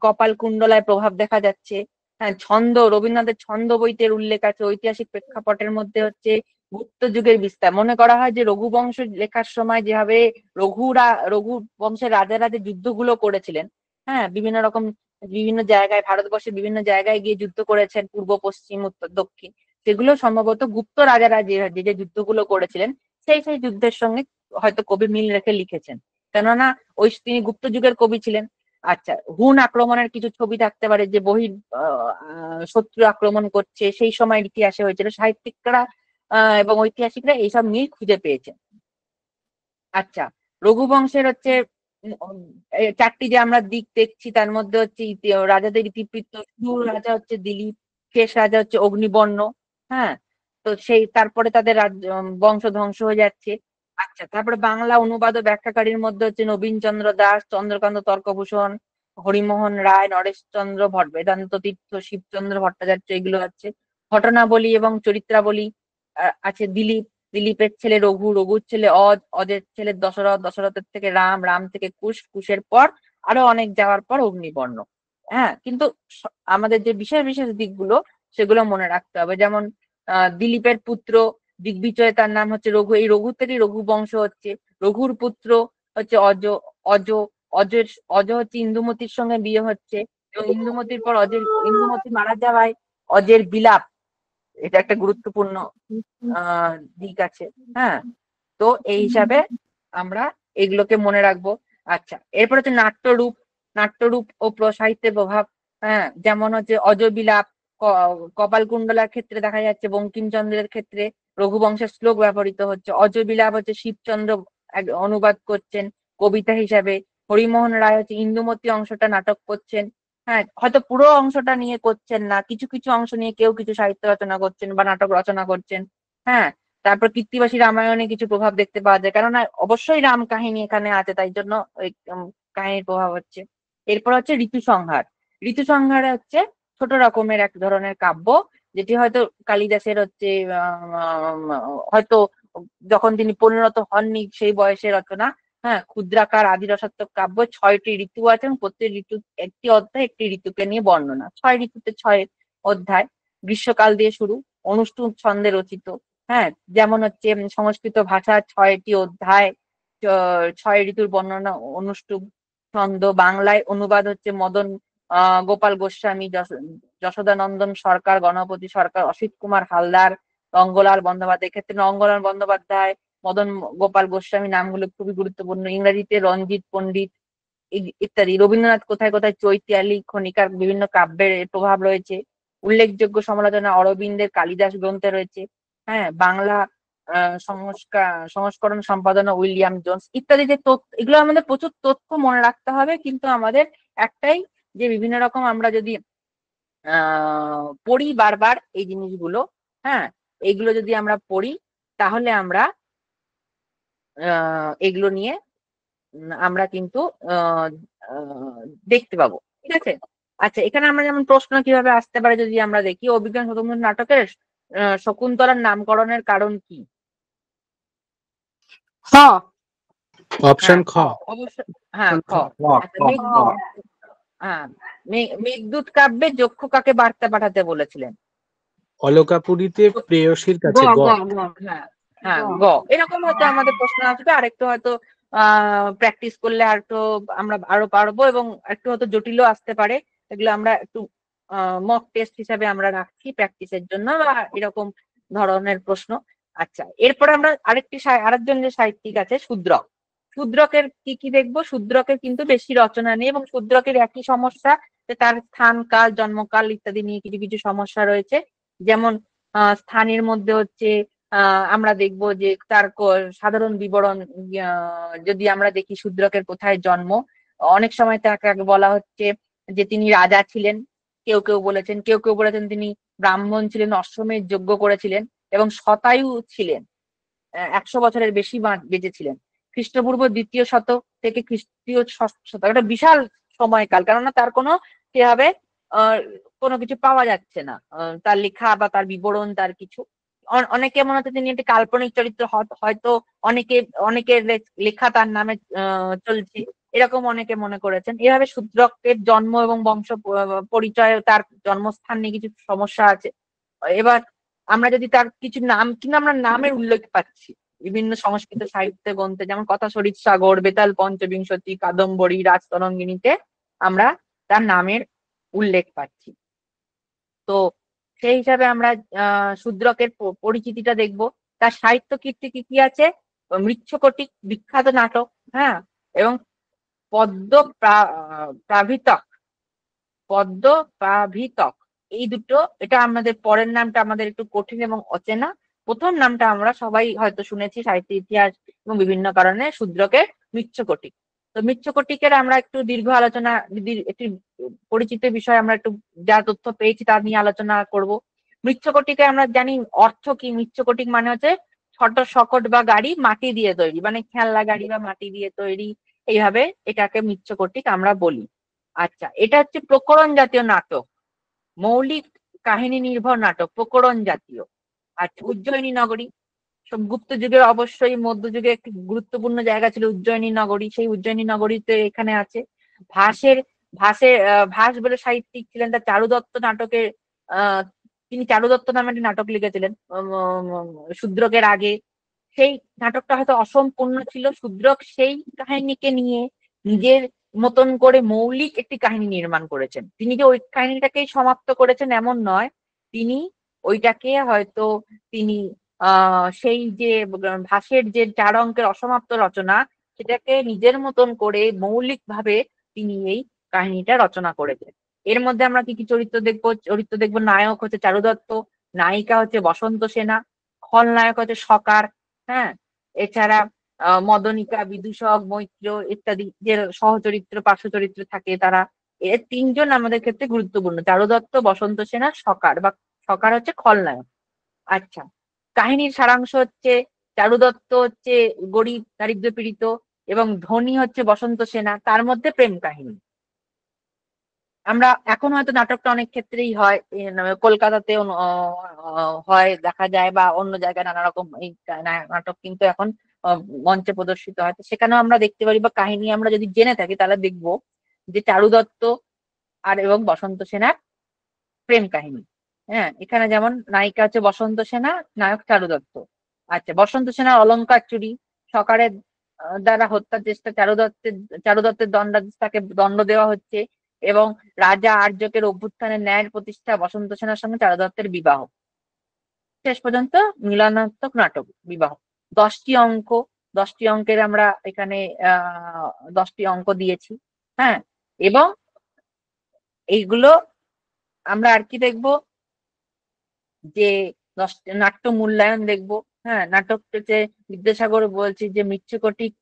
কপাল কুণ্ডলায় প্রভাব দেখা যাচ্ছে। হ্যাঁ, ছন্দ, রবীন্দ্রনাথের ছন্দ বইতে উল্লেখ আছে। ঐতিহাসিক প্রেক্ষাপটের মধ্যে হচ্ছে গুপ্ত যুগের বিস্তার। মনে করা হয় যে রঘুবংশ লেখার সময় যেভাবে রঘু বংশের রাজারা যে যুদ্ধগুলো করেছিলেন, হ্যাঁ, বিভিন্ন রকম বিভিন্ন জায়গায়, ভারতবর্ষের বিভিন্ন জায়গায় গিয়ে যুদ্ধ করেছেন, পূর্ব, পশ্চিম, উত্তর, দক্ষিণ, সেগুলো সম্ভবত গুপ্ত রাজারা যে যে যে যুদ্ধগুলো করেছিলেন, সেই যুদ্ধের সঙ্গে হয়তো কবি মিল রেখে লিখেছেন, কেননা তিনি গুপ্ত যুগের কবি ছিলেন। আচ্ছা, হুন আক্রমণের কিছু ছবি থাকতে পারে, যে শত্রু আক্রমণ করছে, সেই সময়ের ইতিহাসে হয়েছিল। সাহিত্যিকরা এবং ঐতিহাসিকরা এইসব মিল খুঁজে পেয়েছেন। আচ্ছা, রঘুবংশের হচ্ছে চারটি যে আমরা দিক দেখছি, তার মধ্যে হচ্ছে রাজাদের ইতিবৃত্ত। শুরুর রাজা হচ্ছে দিলীপ, শেষ রাজা হচ্ছে অগ্নিবর্ণ। হ্যাঁ, তো তারপরে তাদের বংশ ধ্বংস হয়ে যাচ্ছে। আচ্ছা, তারপরে বাংলা অনুবাদ ও ব্যাখ্যাকারীর মধ্যে হচ্ছে নবীন চন্দ্র দাস, চন্দ্রকান্ত তর্কভূষণ, হরিমোহন রায়, নরেশচন্দ্র বেদান্ত তীর্থ, শিবচন্দ্র ভট্টাচার্য, এগুলো আছে। ঘটনাবলী এবং চরিত্রাবলী আছে দিলীপ। দিলীপের ছেলে রঘু, রঘুর ছেলে অজ, অজের ছেলে দশরথ, দশরথের থেকে রাম, রাম থেকে কুশ, কুশের পর আরো অনেক যাওয়ার পর অগ্নিবর্ণ। হ্যাঁ, কিন্তু আমাদের যে বিশেষ বিশেষ দিকগুলো সেগুলো মনে রাখতে হবে। যেমন দিলীপের পুত্র দিগ্বিজয়, তার নাম হচ্ছে রঘু, এই রঘু থেকেই রঘু বংশ হচ্ছে। রঘুর পুত্র হচ্ছে অজ, অজ, অজের অজ হচ্ছে ইন্দুমতির সঙ্গে বিয়ে হচ্ছে, এবং ইন্দুমতির পর ইন্দুমতি মারা যাওয়ায় অজের বিলাপ, এটা একটা গুরুত্বপূর্ণ দিক আছে। হ্যাঁ, তো এই হিসাবে আমরা এগুলোকে মনে রাখবো। আচ্ছা, এরপর হচ্ছে নাট্যরূপ, নাট্যরূপ ও সাহিত্যের প্রভাব। হ্যাঁ, যেমন হচ্ছে অজবিলাপ কপালকুণ্ডলার ক্ষেত্রে দেখা যাচ্ছে, বঙ্কিমচন্দ্রের ক্ষেত্রে রঘুবংশের শ্লোক ব্যবহৃত হচ্ছে। অজবিলাপ হচ্ছে শিবচন্দ্র অনুবাদ করছেন কবিতা হিসাবে। হরিমোহন রায় হচ্ছে ইন্দুমতি অংশটা নাটক করছেন। হ্যাঁ, হয়তো পুরো অংশটা নিয়ে করছেন না, কিছু কিছু অংশ নিয়ে কেউ কিছু সাহিত্য রচনা করছেন বা নাটক রচনা করছেন। হ্যাঁ, তারপর কৃত্তিবাসী রামায়ণে কিছু প্রভাব দেখতে পাওয়া যায়, কেননা অবশ্যই রাম কাহিনী এখানে আছে, তাই জন্য ওই কাহিনীর প্রভাব হচ্ছে। এরপর হচ্ছে ঋতু সংহার। ঋতু সংহারে হচ্ছে ছোট রকমের এক ধরনের কাব্য, যেটি হয়তো কালিদাসের হচ্ছে হয়তো যখন তিনি পরিণত হননি সেই বয়সে রচনা। হ্যাঁ, ক্ষুদ্রাকার আদি রসাত্মক কাব্য, 6টি ঋতু আছে এবং প্রত্যেক ঋতু একটি অধ্যায়, একটি ঋতুকে নিয়ে বর্ণনা। 6 ঋতুতে 6 অধ্যায়, গ্রীষ্মকাল দিয়ে শুরু, অনুষ্টুপ ছন্দে রচিত। হ্যাঁ, যেমন হচ্ছে সংস্কৃত ভাষা 6টি অধ্যায়, 6 ঋতুর বর্ণনা অনুষ্টুপ ছন্দ। বাংলায় অনুবাদ হচ্ছে মদন গোপাল গোস্বামী, যশোদানন্দন সরকার, গণপতি সরকার, অসিত কুমার হালদার, রঙ্গলাল বন্দ্যোপাধ্যায়। এক্ষেত্রে রঙ্গলাল বন্দ্যোপাধ্যায়, মদন গোপাল গোস্বামী নামগুলো খুবই গুরুত্বপূর্ণ। ইংরেজিতে রঞ্জিত পণ্ডিত ইত্যাদি। রবীন্দ্রনাথ কোথায় কোথায় চৈতালি খনিকার বিভিন্ন কাব্যের প্রভাব রয়েছে। উল্লেখযোগ্য সমালোচনা অরবিন্দের কালিদাস গ্রন্থে রয়েছে। হ্যাঁ, বাংলা সংস্করণ সম্পাদনা উইলিয়াম জোন্স ইত্যাদি। যে তথ্য, এগুলো আমাদের প্রচুর তথ্য মনে রাখতে হবে, কিন্তু আমাদের একটাই, যে বিভিন্ন রকম আমরা যদি পড়ি বারবার এই জিনিসগুলো, হ্যাঁ, এইগুলো যদি আমরা পড়ি তাহলে আমরা এগুলো নিয়ে আমরা কিন্তু আহ আহ, দেখতে পাবো। ঠিক আছে। আচ্ছা, এখানে আমরা যেমন প্রশ্ন কিভাবে আসতে পারে যদি আমরা দেখি, অভিজ্ঞান শতকোণ নাটকের শকুন্তলার নামকরণের কারণ কি? খ। অপশন হ্যাঁ, খ। অবশ্যই। হ্যাঁ, খ। আচ্ছা, খ। হ্যাঁ, মেঘদূত কাব্যে যক্ষ কাকে বার্তা পাঠাতে বলেছিলেন? অলকাপুরীতে প্রেয়সীর গ কাছে। গ। গ গ হ্যাঁ, হ্যাঁ, গ। গ। এরকম হয়তো আমাদের প্রশ্ন আসবে, আরেকটু হয়তো প্র্যাকটিস করলে আর একটু আমরা আরো পারবো, এবং একটু হয়তো জটিলও আসতে পারে। এগুলো আমরা একটু মক টেস্ট হিসাবে আমরা রাখছি প্র্যাকটিসের জন্য, বা এরকম ধরনের প্রশ্ন। আচ্ছা, এরপরে আমরা আরেকজন যে সাহিত্যিক আছে শূদ্রক। শূদ্রকের কি কি দেখবো? শূদ্রকের কিন্তু বেশি রচনা নেই, এবং শূদ্রকের একই সমস্যা, যে তার স্থান কাল জন্মকাল ইত্যাদি নিয়ে কিছু কিছু সমস্যা রয়েছে। যেমন স্থানের মধ্যে হচ্ছে আমরা দেখবো যে তার সাধারণ বিবরণ, যদি আমরা দেখি শূদ্রকের কোথায় জন্ম, অনেক সময় তাকে বলা হচ্ছে যে তিনি রাজা ছিলেন, কেউ কেউ বলেছেন, কেউ কেউ বলেছেন তিনি ব্রাহ্মণ ছিলেন, অশ্বমেধ যজ্ঞ করেছিলেন, এবং শতায়ু ছিলেন, 100 বছরের বেশি বেঁচেছিলেন। খ্রিস্টপূর্ব 2য় শতক থেকে খ্রিস্টীয় 6ষ্ঠ শতক, একটা বিশাল সময়কাল, কেননা তার কোনো সেভাবে আহ কোনো কিছু পাওয়া যাচ্ছে না, তার লেখা বা তার বিবরণ, তার কিছু। অনেকে মনে হচ্ছে তিনি একটি কাল্পনিক চরিত্র, হয়তো অনেকে অনেকের লেখা তার নামে চলছে, এরকম অনেকে মনে করেছেন। এভাবে শূদ্রকের জন্ম এবং বংশ পরিচয়, তার জন্মস্থান নিয়ে কিছু সমস্যা আছে। এবার আমরা যদি তার কিছু নাম, কিন্তু আমরা নামের উল্লেখ পাচ্ছি বিভিন্ন সংস্কৃত সাহিত্য গ্রন্থে, যেমন কথা শরীর সাগর, বেতাল পঞ্চবিংশতি, কাদম্বরী, রাজতরঙ্গিনীতে আমরা তার নামের উল্লেখ পাচ্ছি। তো সেই হিসাবে আমরা শূদ্রকের পরিচিতিটা দেখব। তার সাহিত্য কীর্তি কি কি আছে? মৃচ্ছকটিক বিখ্যাত নাটক, হ্যাঁ, এবং পদ্ম প্রাভিতক, পদ্ম প্রাভিতক, এই দুটো। এটা আমাদের পরের নামটা আমাদের একটু কঠিন এবং অচেনা। প্রথম নামটা আমরা সবাই হয়তো শুনেছি সাহিত্য ইতিহাস এবং বিভিন্ন কারণে, শূদ্রকের মৃচ্ছকটিক। তো মৃচ্ছকটিকের আমরা একটু দীর্ঘ আলোচনা, একটি পরিচিত বিষয় আমরা একটু যা তথ্য পেয়েছি তা নিয়ে আলোচনা করব। মৃচ্ছকটিকে আমরা জানি অর্থ কি। মৃচ্ছকটিক মানে হচ্ছে ছোট শকট বা গাড়ি মাটি দিয়ে তৈরি, মানে খেলনা গাড়ি বা মাটি দিয়ে তৈরি, এইভাবে এটাকে মৃচ্ছকটিক আমরা বলি। আচ্ছা, এটা হচ্ছে প্রকরণ জাতীয় নাটক, মৌলিক কাহিনী নির্ভর নাটক, প্রকরণ জাতীয়। আচ্ছা, উজ্জয়িনী নগরী, সব গুপ্ত যুগের অবশ্যই মধ্যযুগে একটি গুরুত্বপূর্ণ জায়গা ছিল উজ্জয়িনী নগরী, সেই উজ্জয়িনী নগরীতে এখানে আছে। ভাসের ভাস বলে সাহিত্যিক ছিলেন, তার চারুদত্ত নাটকের তিনি চারুদত্ত নামে একটি নাটক লিখেছিলেন শূদ্রকের আগে। সেই নাটকটা হয়তো অসম্পূর্ণ ছিল। শূদ্রক সেই কাহিনীকে নিয়ে নিজের মতন করে মৌলিক একটি কাহিনী নির্মাণ করেছেন। তিনি যে ওই কাহিনীটাকেই সমাপ্ত করেছেন এমন নয়, তিনি ওইটাকে হয়তো তিনি সেই যে ভাসের যে 4 অঙ্কের অসমাপ্ত রচনা, সেটাকে নিজের মতন করে মৌলিক ভাবে তিনি এই কাহিনীটা রচনা করেছেন। এর মধ্যে আমরা কি কি চরিত্র দেখবো? নায়ক হচ্ছে চারুদত্ত, নায়িকা হচ্ছে বসন্ত সেনা, খলনায়ক হচ্ছে সকার, হ্যাঁ, এছাড়া মদনিকা, বিদূষক, মৈত্র ইত্যাদি যে সহচরিত্র পার্শ্ব চরিত্র থাকে তারা। এর 3জন আমাদের ক্ষেত্রে গুরুত্বপূর্ণ: চারুদত্ত, বসন্ত সেনা, সকার, বা সকার হচ্ছে খলনায়ক। আচ্ছা, কাহিনীর সারাংশ হচ্ছে চারুদত্ত হচ্ছে গরিব দারিদ্র পীড়িত এবং ধনী হচ্ছে বসন্ত সেনা, তার মধ্যে প্রেম কাহিনী। আমরা এখন হয়তো নাটকটা অনেক ক্ষেত্রেই হয়, কলকাতাতে হয় দেখা যায়, বা অন্য জায়গায় নানা রকম এই নাটক কিন্তু এখন মঞ্চে প্রদর্শিত হয়। তো সেখানেও আমরা দেখতে পারি, বা কাহিনী আমরা যদি জেনে থাকি তাহলে দেখবো যে চারুদত্ত আর এবং বসন্ত সেনার প্রেম কাহিনী। হ্যাঁ, এখানে যেমন নায়িকা হচ্ছে বসন্ত সেনা, নায়ক চারুদত্ত। আচ্ছা, বসন্ত সেনার অলংকার চুরি, সকারের দ্বারা হত্যার চেষ্টা, চারুদত্তের দণ্ডাদেশ, তাকে দণ্ড দেওয়া হচ্ছে, এবং রাজা আর্যকের অভ্যুত্থানের ন্যায়ের প্রতিষ্ঠা, বসন্ত সেনার সঙ্গে চারুদত্তের বিবাহ। শেষ পর্যন্ত মিলনাত্মক নাটক বিবাহ। 10টি অঙ্ক, 10টি অঙ্কের আমরা এখানে 10টি অঙ্ক দিয়েছি। হ্যাঁ, এবং এইগুলো আমরা আর কি দেখবো, যে নাট্য মূল্যায়ন দেখবো। হ্যাঁ, নাটকটা যে বিদ্যাসাগর বলছি যে মৃচ্ছকটিক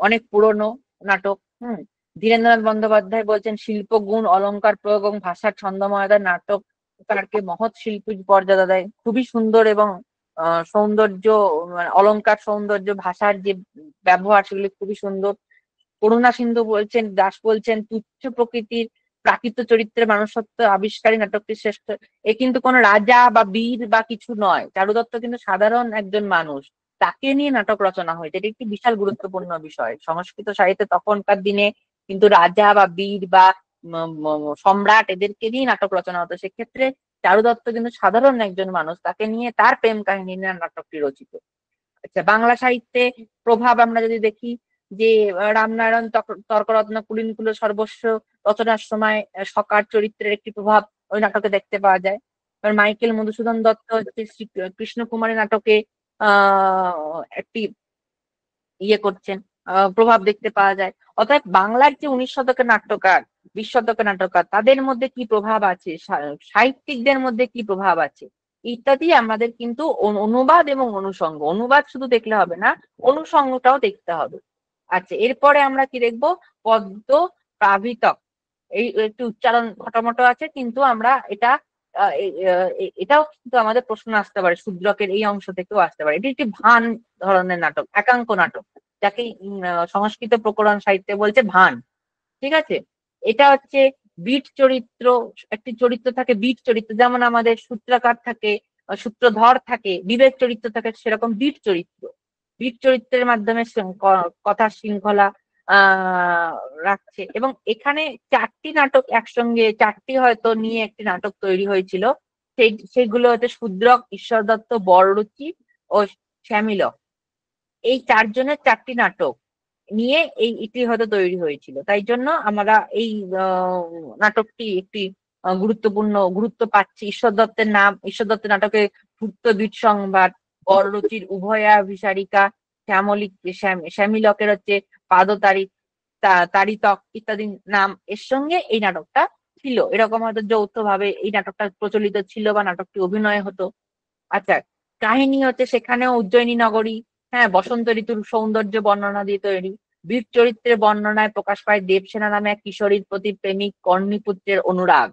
অনেক পুরনো নাটক। ধীরেন্দ্রনাথ বন্দ্যোপাধ্যায় বলছেন শিল্প গুণ, অলংকার প্রয়োগ এবং ভাষার ছন্দময়তা নাটককারকে মহৎ শিল্পীর মর্যাদা দেয়। খুবই সুন্দর, এবং সৌন্দর্য, অলংকার সৌন্দর্য, ভাষার যে ব্যবহার সেগুলি খুবই সুন্দর। করুণা সিন্ধু বলছেন, দাস বলছেন তুচ্ছ প্রকৃতির প্রাকৃত চরিত্রের মানুষত্ব আবিষ্কারী নাটকটি শ্রেষ্ঠ। এ কিন্তু কোনো রাজা বা বীর বা কিছু নয়, চারুদত্ত কিন্তু সাধারণ একজন মানুষ, তাকে নিয়ে নাটক রচনা হয়েছে। এটি একটি বিশাল গুরুত্বপূর্ণ বিষয় সংস্কৃত সাহিত্যে। তখনকার দিনে কিন্তু রাজা বা বীর বা সম্রাট এদেরকে নিয়ে নাটক রচনা হতো, সেক্ষেত্রে চারুদত্ত কিন্তু সাধারণ একজন মানুষ, তাকে নিয়ে তার প্রেম কাহিনী নিয়ে নাটকটি রচিত। আচ্ছা, বাংলা সাহিত্যে প্রভাব আমরা যদি দেখি, যে রামনারায়ণ তর্করত্ন কুলীনকুল সর্বস্ব রচনার সময় সকার চরিত্রের একটি প্রভাব ওই নাটকে দেখতে পাওয়া যায়। এবার মাইকেল মধুসূদন দত্ত হচ্ছে কৃষ্ণকুমারী নাটকে একটি করছেন, প্রভাব দেখতে পাওয়া যায়। অর্থাৎ বাংলার যে 19 শতকের নাট্যকার, 20 শতকের নাট্যকার, তাদের মধ্যে কি প্রভাব আছে, সাহিত্যিকদের মধ্যে কি প্রভাব আছে ইত্যাদি আমাদের কিন্তু অনুবাদ এবং অনুষঙ্গ, অনুবাদ শুধু দেখলে হবে না, অনুষঙ্গটাও দেখতে হবে। আচ্ছা, এরপরে আমরা কি দেখবো? পদ্য প্রাবৃতক। এই একটি উচ্চারণ খটোমটো আছে, কিন্তু আমরা এটাও কিন্তু আমাদের প্রশ্ন আসতে পারে, শূদ্রকের এই অংশ থেকেও আসতে পারে। এটি একটি ভান ধরনের নাটক, একাঙ্ক নাটক, যাকে সংস্কৃত প্রকরণ সাহিত্যে বলছে ভান। ঠিক আছে, এটা হচ্ছে বিট চরিত্র, একটি চরিত্র থাকে বিট চরিত্র, যেমন আমাদের সূত্রাকার থাকে, সূত্রধর থাকে, বিবেক চরিত্র থাকে, সেরকম বিট চরিত্র। বিট চরিত্রের মাধ্যমে কথার শৃঙ্খলা রাখছে। এবং এখানে 4টি নাটক একসঙ্গে, 4টি হয়তো নিয়ে একটি নাটক তৈরি হয়েছিল। সেগুলো হচ্ছে শূদ্রক, ঈশ্বর দত্ত, বড়রুচি ও শ্যামিলক। এই 4জনের 4টি নাটক নিয়ে এটি হয়তো তৈরি হয়েছিল। তাই জন্য আমরা এই নাটকটি একটি গুরুত্বপূর্ণ গুরুত্ব পাচ্ছি। ঈশ্বর দত্তের নাটকে ভুক্তবীট সংবাদ, বড়রুচির উভয়াভিসারিকা, শ্যামিলকের হচ্ছে তারিতক ইত্যাদি নাম এর সঙ্গে এই নাটকটা ছিল। এরকম হয়তো যৌথভাবে এই নাটকটা প্রচলিত ছিল, বা নাটকটি অভিনয় হতো। আচ্ছা, কাহিনী হচ্ছে সেখানেও উজ্জয়িনী নগরী, হ্যাঁ, বসন্ত ঋতুর সৌন্দর্য বর্ণনা দিয়ে তৈরি। বীর চরিত্রের বর্ণনায় প্রকাশ পায় দেবসেনা নামে এক কিশোরীর প্রতি প্রেমিক কর্ণীপুত্রের অনুরাগ।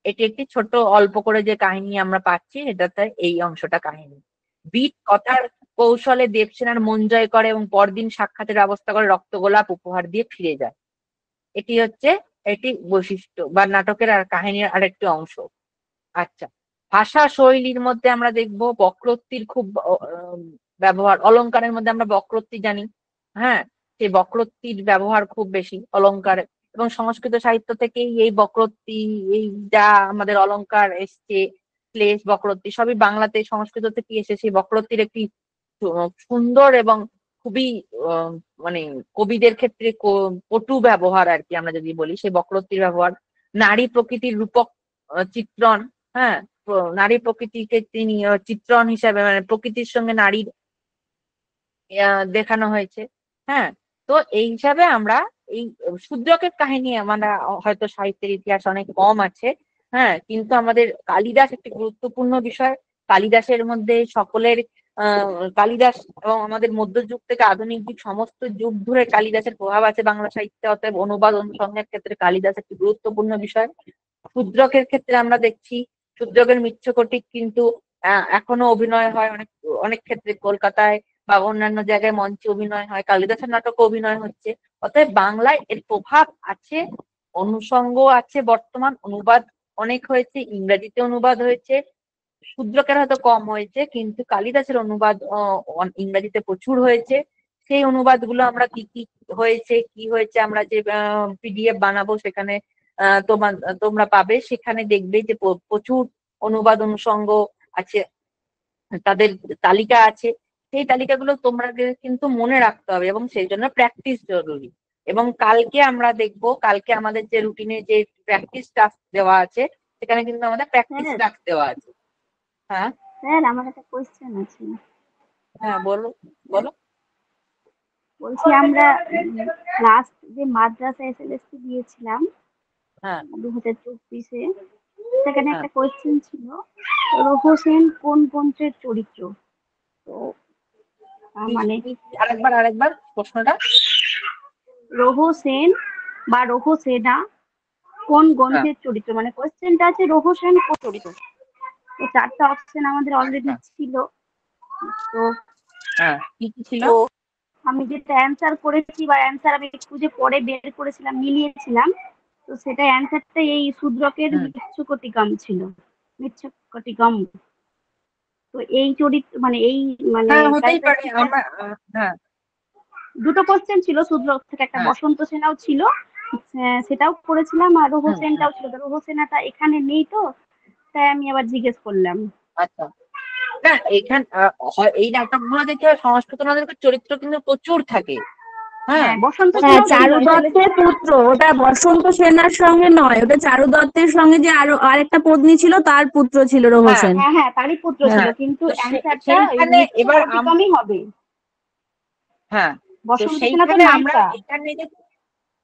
এটি একটি ছোট অল্প করে যে কাহিনী আমরা পাচ্ছি, এটাতে এই অংশটা কাহিনী। বীর কথার কৌশলে দেবসেনার মন জয় করে এবং পরদিন সাক্ষাতের ব্যবস্থা করে রক্তগোলাপ উপহার দিয়ে ফিরে যায়। এটি বৈশিষ্ট্য বা নাটকের আর কাহিনীর আরেকটি অংশ। আচ্ছা, ভাষা শৈলীর মধ্যে আমরা দেখবো বক্রোক্তির খুব ব্যবহার, অলংকারের মধ্যে আমরা বক্রোক্তি জানি, হ্যাঁ, সেই বক্রোক্তির ব্যবহার খুব বেশি অলংকারে। এবং সংস্কৃত সাহিত্য থেকেই এই বক্রোক্তি, এই যা আমাদের অলংকার এসছে, শ্লেষ বক্রোক্তি সবই বাংলাতে সংস্কৃত থেকে এসে সেই বক্রোক্তির একটি সুন্দর এবং খুবই মানে কবিদের ক্ষেত্রে কটু ব্যবহার আর কি, আমরা যদি বলি সেই বক্রোক্তির ব্যবহার। নারী প্রকৃতির রূপক চিত্রণ, হ্যাঁ, নারী প্রকৃতিকে তিনি চিত্রণ হিসাবে মানে প্রকৃতির সঙ্গে নারীর দেখানো হয়েছে, হ্যাঁ। তো এই হিসাবে আমরা এই শূদ্রকের কাহিনী আমরা হয়তো সাহিত্যের ইতিহাস অনেক কম আছে, হ্যাঁ, কিন্তু আমাদের কালিদাস একটি গুরুত্বপূর্ণ বিষয়। কালিদাসের মধ্যে সকলের কালিদাস এবং আমাদের মধ্যযুগ থেকে আধুনিক যুগ সমস্ত যুগ ধরে কালিদাসের প্রভাব আছে বাংলা সাহিত্যে, অতএব অনুবাদ অনুসন্ধানের ক্ষেত্রে কালিদাস একটি গুরুত্বপূর্ণ বিষয়। শূদ্রকের ক্ষেত্রে আমরা দেখছি শূদ্রকের মৃচ্ছকটিক কিন্তু এখনো অভিনয় হয় অনেক অনেক ক্ষেত্রে, কলকাতায় বা অন্যান্য জায়গায় মঞ্চে অভিনয় হয়, কালিদাসের নাটকে অভিনয় হচ্ছে। অতএব বাংলায় এর প্রভাব আছে, অনুষঙ্গ আছে, বর্তমান অনুবাদ অনেক হয়েছে, ইংরেজিতে অনুবাদ হয়েছে, শূদ্রকের হয়তো কম হয়েছে, কিন্তু কালিদাসের অনুবাদ ইংরেজিতে প্রচুর হয়েছে। সেই অনুবাদগুলো আমরা কি কি হয়েছে কি হয়েছে আমরা যে পিডিএফ বানাবো সেখানে তোমরা পাবে, সেখানে দেখবে যে প্রচুর অনুবাদ অনুষঙ্গ আছে, তাদের তালিকা আছে। সেই তালিকাগুলো তোমরা কিন্তু মনে রাখতে হবে এবং সেই জন্য প্র্যাকটিস জরুরি। এবং কালকে আমরা দেখবো, কালকে আমাদের যে রুটিনে যে প্র্যাকটিস টাস্ক দেওয়া আছে সেখানে কিন্তু আমাদের প্র্যাকটিস স্যার টাস্ক দেওয়া আছে। হ্যাঁ স্যার আমার একটা কোয়েশ্চেন আছে। হ্যাঁ, বলো বলো। বলছি আমরা লাস্ট যে মাদ্রাসা এসএলএসটি দিয়েছিলাম হ্যাঁ 2024-এ, সেখানে হ্যাঁ একটা কোয়েশ্চেন ছিল রহস্যেন কোন গ্রন্থের চরিত্র। তো মানে আরেকবার প্রশ্নটা। রহস্যেন বা রহস্যেনা কোন হ্যাঁ গ্রন্থের চরিত্র, মানে কোয়েশ্চেনটা আছে রহস্যেন কোন চরিত্র। তো 4টা অপশন আমাদের অলরেডি আচ্ছা, ছিল। তো হ্যাঁ কি কি ছিল? তো আমি যেটা অ্যান্সার করেছি বা অ্যান্সার আমি খুঁজে পরে বের করেছিলাম, মিলিয়েছিলাম, তো সেটা অ্যান্সারটা এই শূদ্রকের হুম, মৃচ্ছকটিকম ছিল, মৃচ্ছকটিকম। তো এই চরিত্র মানে এই মানে হ্যাঁ হতেই পারে। ক্যারেক্টারিস্টিকটা, আমরা হ্যাঁ দুটো কোশ্চেন ছিল শূদ্রক থেকে, একটা হ্যাঁ বসন্ত সেনাও ছিল, সেটাও করেছিলাম, আর রোহ হুম হুম, সেনটাও ছিল। তো রোহ সেনাটা এখানে নেই, তো তাই আমি আবার জিজ্ঞেস করলাম। আচ্ছা। না এইখান এই নাটকগুলো দেখে সংস্কৃত নাটকের চরিত্র কিন্তু প্রচুর থাকে, হ্যাঁ। হ্যাঁ, বসন্ত হ্যাঁ, সেনাও ছিল চারু দত্তের পুত্র, ওটা বসন্ত সেনার সঙ্গে নয়, ওটা চারু দত্তের সঙ্গে যে আরেকটা পত্নী ছিল তার পুত্র ছিল হ্যাঁ রোহসেন। হ্যাঁ হ্যাঁ তারই পুত্র ছিল, হ্যাঁ, কিন্তু তো অ্যান্সারটা ওই সেইখানে এবার মৃচ্ছকটিকমই হবে। হ্যাঁ, তো বসন্ত সেনা তো সেইখানে আমরা নায়িকা। এখানে যে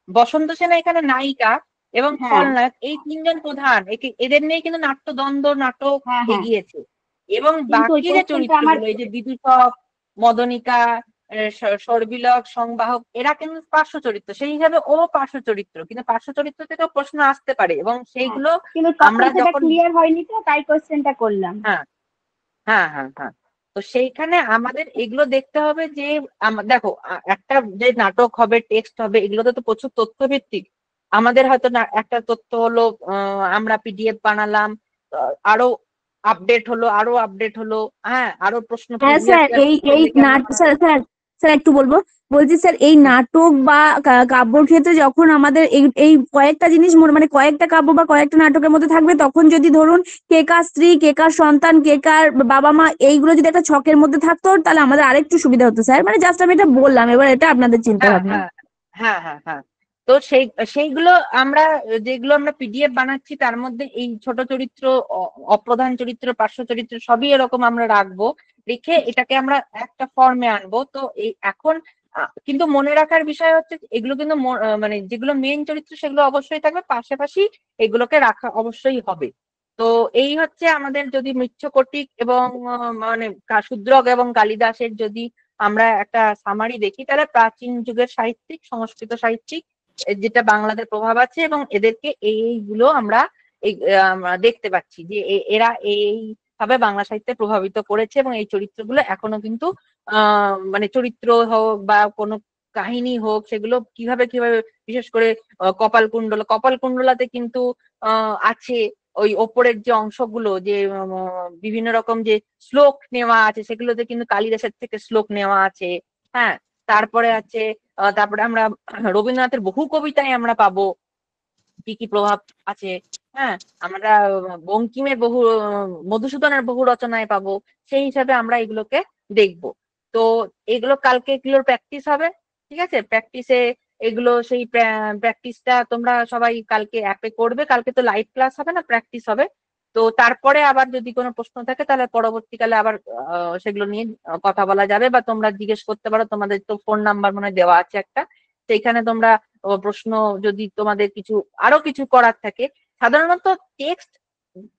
বসন্ত সেনা এখানে নায়িকা এবং হ্যাঁ খলনায়ক এই তিনজন প্রধান, এদের নিয়ে কিন্তু নাট্যদ্বন্দ্ব নাটক হ্যাঁ হ্যাঁ এগিয়েছে। এবং কিন্তু ওই বাকি যে কোয়েশ্চেনটা আমার, চরিত্রগুলো এই যে বিদূষক, মদনিকা, সর্বিলক, সংবাহক, এরা কিন্তু পার্শ্ব চরিত্র, সেই হিসাবে ও পার্শ্ব চরিত্র, কিন্তু পার্শ্ব চরিত্র থেকেও প্রশ্ন আসতে পারে এবং হ্যাঁ, সেইগুলো কিন্তু তখন আমরা সেটা যখন ক্লিয়ার হয়নি, তো তাই কোয়েশ্চেনটা করলাম। হ্যাঁ হ্যাঁ হ্যাঁ হ্যাঁ, তো সেইখানে আমাদের এগুলো দেখতে হবে যে দেখো একটা যে নাটক হবে, টেক্সট হবে, এগুলোতে তো প্রচুর তথ্য ভিত্তিক। আমাদের হয়তো না একটা তথ্য হলো আমরা পিডিএফ বানালাম, আরো আপডেট হলো, হ্যাঁ, আরো প্রশ্ন হ্যাঁ প্রিভিয়াস স্যার, ইয়ার এই কোশ্চেন এই দেখে আমরা স্যার স্যার স্যার একটু বলবো, বলছি স্যার এই নাটক বা কাব্যর ক্ষেত্রে যখন আমাদের এই এই কয়েকটা জিনিস মানে কয়েকটা কাব্য বা কয়েকটা নাটকের মধ্যে থাকবে, তখন যদি ধরুন কে কার স্ত্রী, কে কার সন্তান, কে কার বাবা মা, এইগুলো যদি একটা ছকের মধ্যে থাকতো তাহলে আমাদের আরেকটু সুবিধা হতো স্যার। মানে জাস্ট আমি এটা বললাম, এবার এটা আপনাদের চিন্তা হ্যাঁ ভাবনা। হ্যাঁ হ্যাঁ হ্যাঁ হ্যাঁ, তো সেইগুলো আমরা যেগুলো আমরা পিডিএফ বানাচ্ছি তার মধ্যে এই ছোট চরিত্র, অপ্রধান চরিত্র, পার্শ্ব চরিত্র সবই এরকম আমরা রাখবো, রেখে এটাকে আমরা একটা ফর্মে আনবো। তো এই এখন কিন্তু মনে রাখার বিষয় হচ্ছে এগুলো কিন্তু মানে যেগুলো মেইন চরিত্র সেগুলো অবশ্যই থাকবে, পাশাপাশি এগুলোকে রাখা অবশ্যই হবে। তো এই হচ্ছে আমাদের যদি মৃচ্ছকটিক এবং মানে শূদ্রক এবং কালিদাসের যদি আমরা একটা সামারি দেখি, তাহলে প্রাচীন যুগের সাহিত্যিক, সংস্কৃত সাহিত্যিক, যেটা বাংলাদের প্রভাব আছে এবং এদেরকে এইগুলো আমরা আমরা দেখতে পাচ্ছি যে এরা এই ভাবে বাংলা সাহিত্যে প্রভাবিত করেছে এবং এই চরিত্রগুলো এখনো কিন্তু মানে চরিত্র হোক বা কোনো কাহিনী হোক, সেগুলো কিভাবে কিভাবে বিশেষ করে কপালকুণ্ডলা, কপালকুণ্ডলাতে কিন্তু আছে ওই ওপরের যে অংশগুলো যে বিভিন্ন রকম যে শ্লোক নেওয়া আছে, সেগুলোতে কিন্তু কালিদাসের থেকে শ্লোক নেওয়া আছে। হ্যাঁ, তারপরে আছে তারপরে আমরা রবীন্দ্রনাথের বহু কবিতায় আমরা পাবো কি কি প্রভাব আছে। হ্যাঁ, আমরা বঙ্কিমের বহু মধুসূদনের বহু রচনায় পাবো। সেই হিসাবে আমরা এগুলোকে দেখবো। তো এগুলো কালকে এগুলোর প্র্যাকটিস হবে, ঠিক আছে? প্র্যাকটিসে এগুলো সেই প্র্যাকটিসটা তোমরা সবাই কালকে অ্যাপে করবে। কালকে তো লাইভ ক্লাস হবে না, প্র্যাকটিস হবে। তো তারপরে আবার যদি কোনো প্রশ্ন থাকে তাহলে পরবর্তীকালে আবার সেগুলো নিয়ে কথা বলা যাবে, বা তোমরা জিজ্ঞেস করতে পারো। তোমাদের তো ফোন নাম্বার মনে হয় দেওয়া আছে একটা, সেইখানে তোমরা প্রশ্ন যদি তোমাদের কিছু আরো কিছু করার থাকে। সাধারণত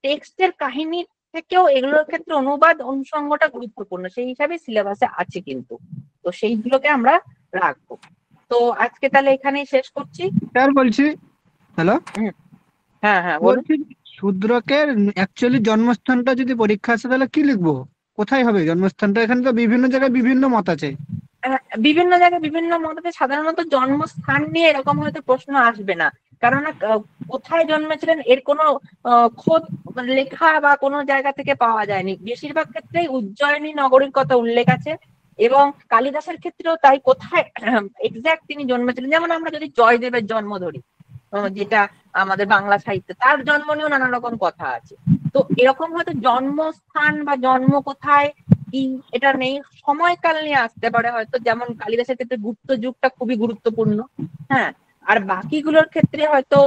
টেক্সটের কাহিনীর থেকেও এগুলোর ক্ষেত্রে অনুবাদ অনুষঙ্গটা গুরুত্বপূর্ণ, সেই হিসাবে সিলেবাসে আছে কিন্তু। তো সেইগুলোকে আমরা রাখবো। তো আজকে তাহলে এখানেই শেষ করছি। স্যার বলছি, হ্যালো, হ্যাঁ হ্যাঁ বলুন। বলছি শূদ্রকের অ্যাকচুয়ালি জন্মস্থানটা যদি পরীক্ষা আসে তাহলে কি লিখবো, কোথায় হবে জন্মস্থানটা? এখানে তো বিভিন্ন জায়গায় বিভিন্ন মত আছে। বিভিন্ন জায়গায় বিভিন্ন মতে সাধারণত জন্মস্থান নিয়ে এরকম হয়তো প্রশ্ন আসবে না, কারণ কোথায় জন্মেছিলেন এর কোনো খোঁজ লেখা বা কোনো জায়গা থেকে পাওয়া যায়নি। বেশিরভাগ ক্ষেত্রেই উজ্জয়িনী নগরীর কথা উল্লেখ আছে, এবং কালিদাসের ক্ষেত্রেও তাই। কোথায় এক্সাক্ট তিনি জন্মেছিলেন, যেমন আমরা যদি জয়দেবের জন্ম ধরি, যেটা আমাদের বাংলা সাহিত্যে, তার জন্ম নিয়েও নানা রকম কথা আছে। তো এরকম হয়তো জন্মস্থান বা জন্ম কোথায় কি এটা নেই, সময়কাল নিয়ে আসতে পারে হয়তো। যেমন কালিদাসের ক্ষেত্রে গুপ্ত যুগটা খুবই গুরুত্বপূর্ণ। হ্যাঁ, আর বাকিগুলোর ক্ষেত্রে হয়তো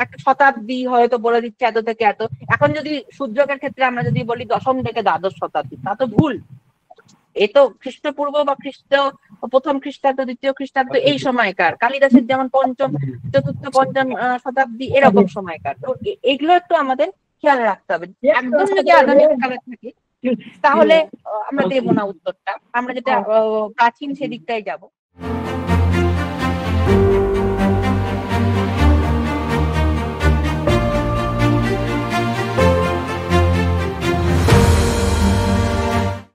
একটা শতাব্দী হয়তো বলে দিচ্ছে এত থেকে এত। এখন যদি সূর্যকের ক্ষেত্রে আমরা যদি বলি ১০ম থেকে দ্বাদশ শতাব্দী, তা তো ভুল। এ তো খ্রিস্টপূর্ব বা প্রথম খ্রিস্টাব্দ, দ্বিতীয় খ্রিস্টাব্দ এই সময়কার। কালিদাসের যেমন পঞ্চম, চতুর্থ, পঞ্চম শতাব্দী এরকম সময়কার। তো এগুলো একটু আমাদের খেয়াল রাখতে হবে। একদম যদি আধুনিক কালে থাকি তাহলে আমরা দেবো না উত্তরটা, আমরা যেটা প্রাচীন সেদিকটাই যাব।